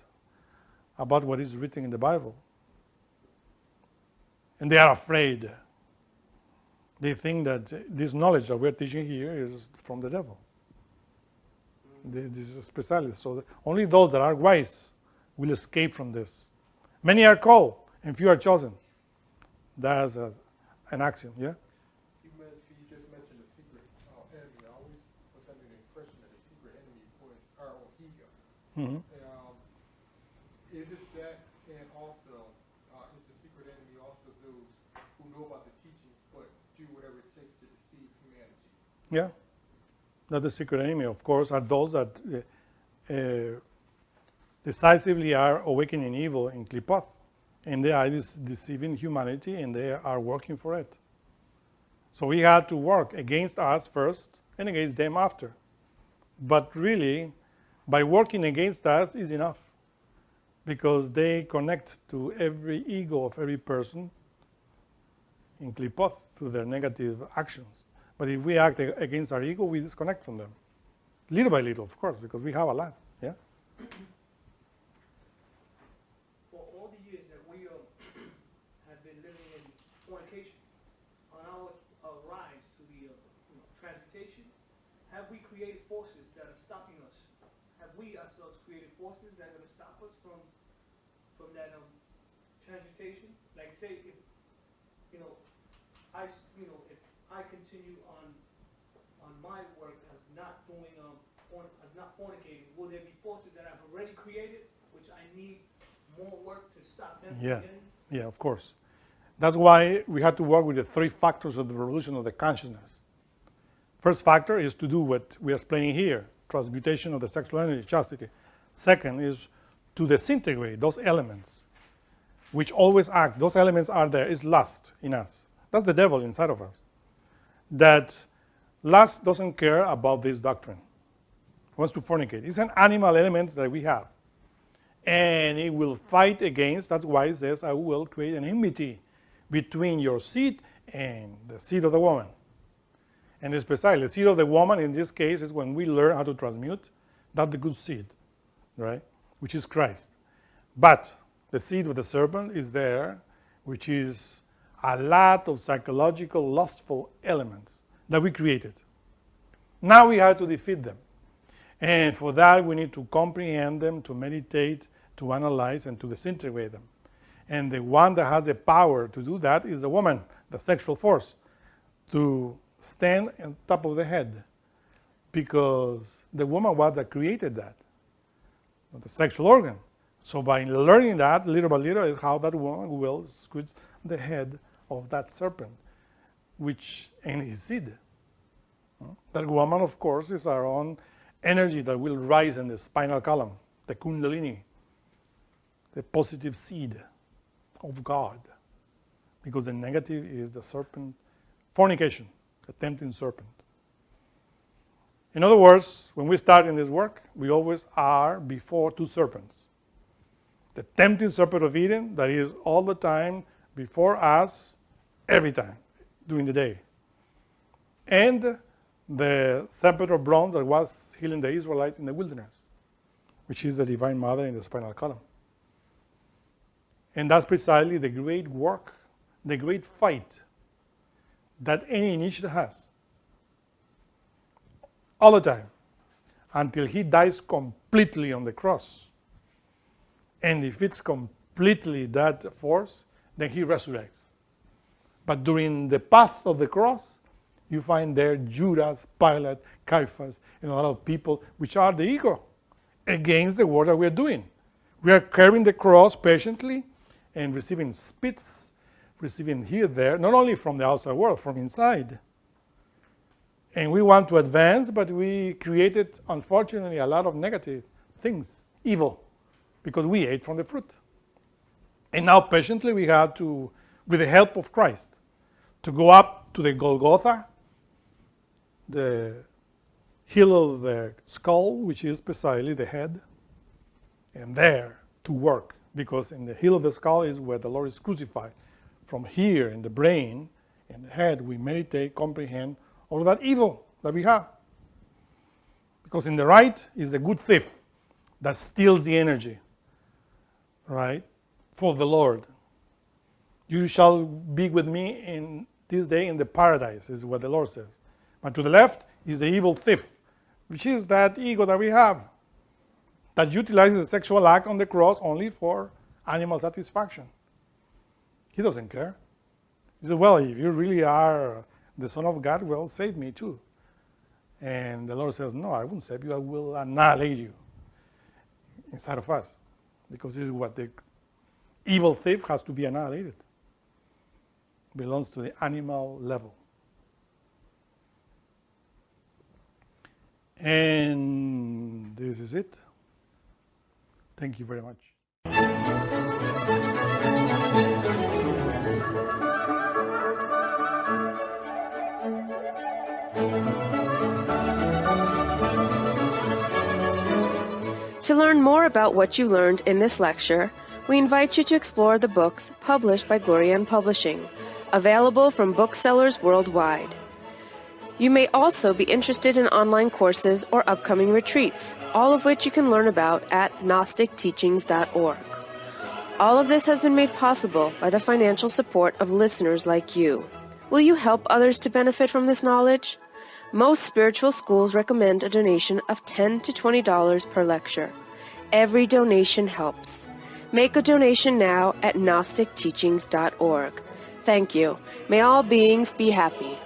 S2: about what is written in the Bible. And they are afraid. They think that this knowledge that we're teaching here is from the devil. This is specialist. So only those that are wise will escape from this. Many are called, and few are chosen. That's an axiom, yeah?
S4: You just mentioned the secret enemy. I always was under the impression that the secret enemy was our own ego.
S2: Mm-hmm.
S4: Is it that, and also, is the secret enemy also those who know about the teachings but do whatever it takes to deceive humanity?
S2: Yeah. That the secret enemy, of course, are those that decisively are awakening evil in Klipoth. And they are deceiving humanity, and they are working for it. So we had to work against us first and against them after. But really, by working against us is enough, because they connect to every ego of every person in Klipoth through their negative actions. But if we act against our ego, we disconnect from them. Little by little, of course, because we have a lot. Yeah?
S6: For all the years that we have been living in fornication, on our rise to the transmutation, have we created forces that are stopping us? Have we ourselves created forces that are going to stop us from that transmutation? Like, say, if if I continue on my work of not doing of not fornicating, will there be forces that I've already created, which I need more work to stop them from getting?
S2: Yeah, of course. That's why we have to work with the three factors of the revolution of the consciousness. First factor is to do what we are explaining here, transmutation of the sexual energy, chastity. Second is to disintegrate those elements, which always act. Those elements are there. It's lust in us. That's the devil inside of us. That lust doesn't care about this doctrine. It wants to fornicate. It's an animal element that we have. And it will fight against, that's why it says, I will create an enmity between your seed and the seed of the woman. And especially the seed of the woman in this case is when we learn how to transmute, that's the good seed, right? Which is Christ. But the seed of the serpent is there, which is a lot of psychological, lustful elements that we created. Now we have to defeat them. And for that, we need to comprehend them, to meditate, to analyze, and to disintegrate them. And the one that has the power to do that is the woman, the sexual force, to stand on top of the head. Because the woman was that created that, the sexual organ. So by learning that, little by little, is how that woman will squeeze the head of that serpent, which and his seed. That woman, of course, is our own energy that will rise in the spinal column, the kundalini, the positive seed of God. Because the negative is the serpent, fornication, the tempting serpent. In other words, when we start in this work, we always are before two serpents. The tempting serpent of Eden, that is all the time before us, every time, during the day. and the serpent of bronze that was healing the Israelites in the wilderness, which is the Divine Mother in the spinal column. And that's precisely the great work, the great fight that any initiate has all the time until he dies completely on the cross and defeats completely that force, then he resurrects. But during the path of the cross, you find there Judas, Pilate, Caiaphas, and a lot of people which are the ego against the work that we're doing. We are carrying the cross patiently and receiving spits, receiving here, there, not only from the outside world, from inside. And we want to advance, but we created, unfortunately, a lot of negative things, evil, because we ate from the fruit. And now patiently we have to, with the help of Christ, to go up to the Golgotha, the heel of the skull, which is precisely the head, and there to work, because in the heel of the skull is where the Lord is crucified. From here in the brain and the head, we meditate, comprehend all of that evil that we have. Because in the right is the good thief that steals the energy, right, for the Lord. You shall be with me in this day in the paradise, is what the Lord says. But to the left is the evil thief, which is that ego that we have, that utilizes the sexual act on the cross only for animal satisfaction. He doesn't care. He says, well, if you really are the Son of God, well, save me too. And the Lord says, no, I won't save you, I will annihilate you inside of us. Because this is what the evil thief has to be annihilated. Belongs to the animal level. And this is it. Thank you very much.
S1: To learn more about what you learned in this lecture, we invite you to explore the books published by Glorian Publishing, available from booksellers worldwide. You may also be interested in online courses or upcoming retreats, all of which you can learn about at GnosticTeachings.org. All of this has been made possible by the financial support of listeners like you. Will you help others to benefit from this knowledge? Most spiritual schools recommend a donation of $10 to $20 per lecture. Every donation helps. Make a donation now at GnosticTeachings.org. Thank you. May all beings be happy.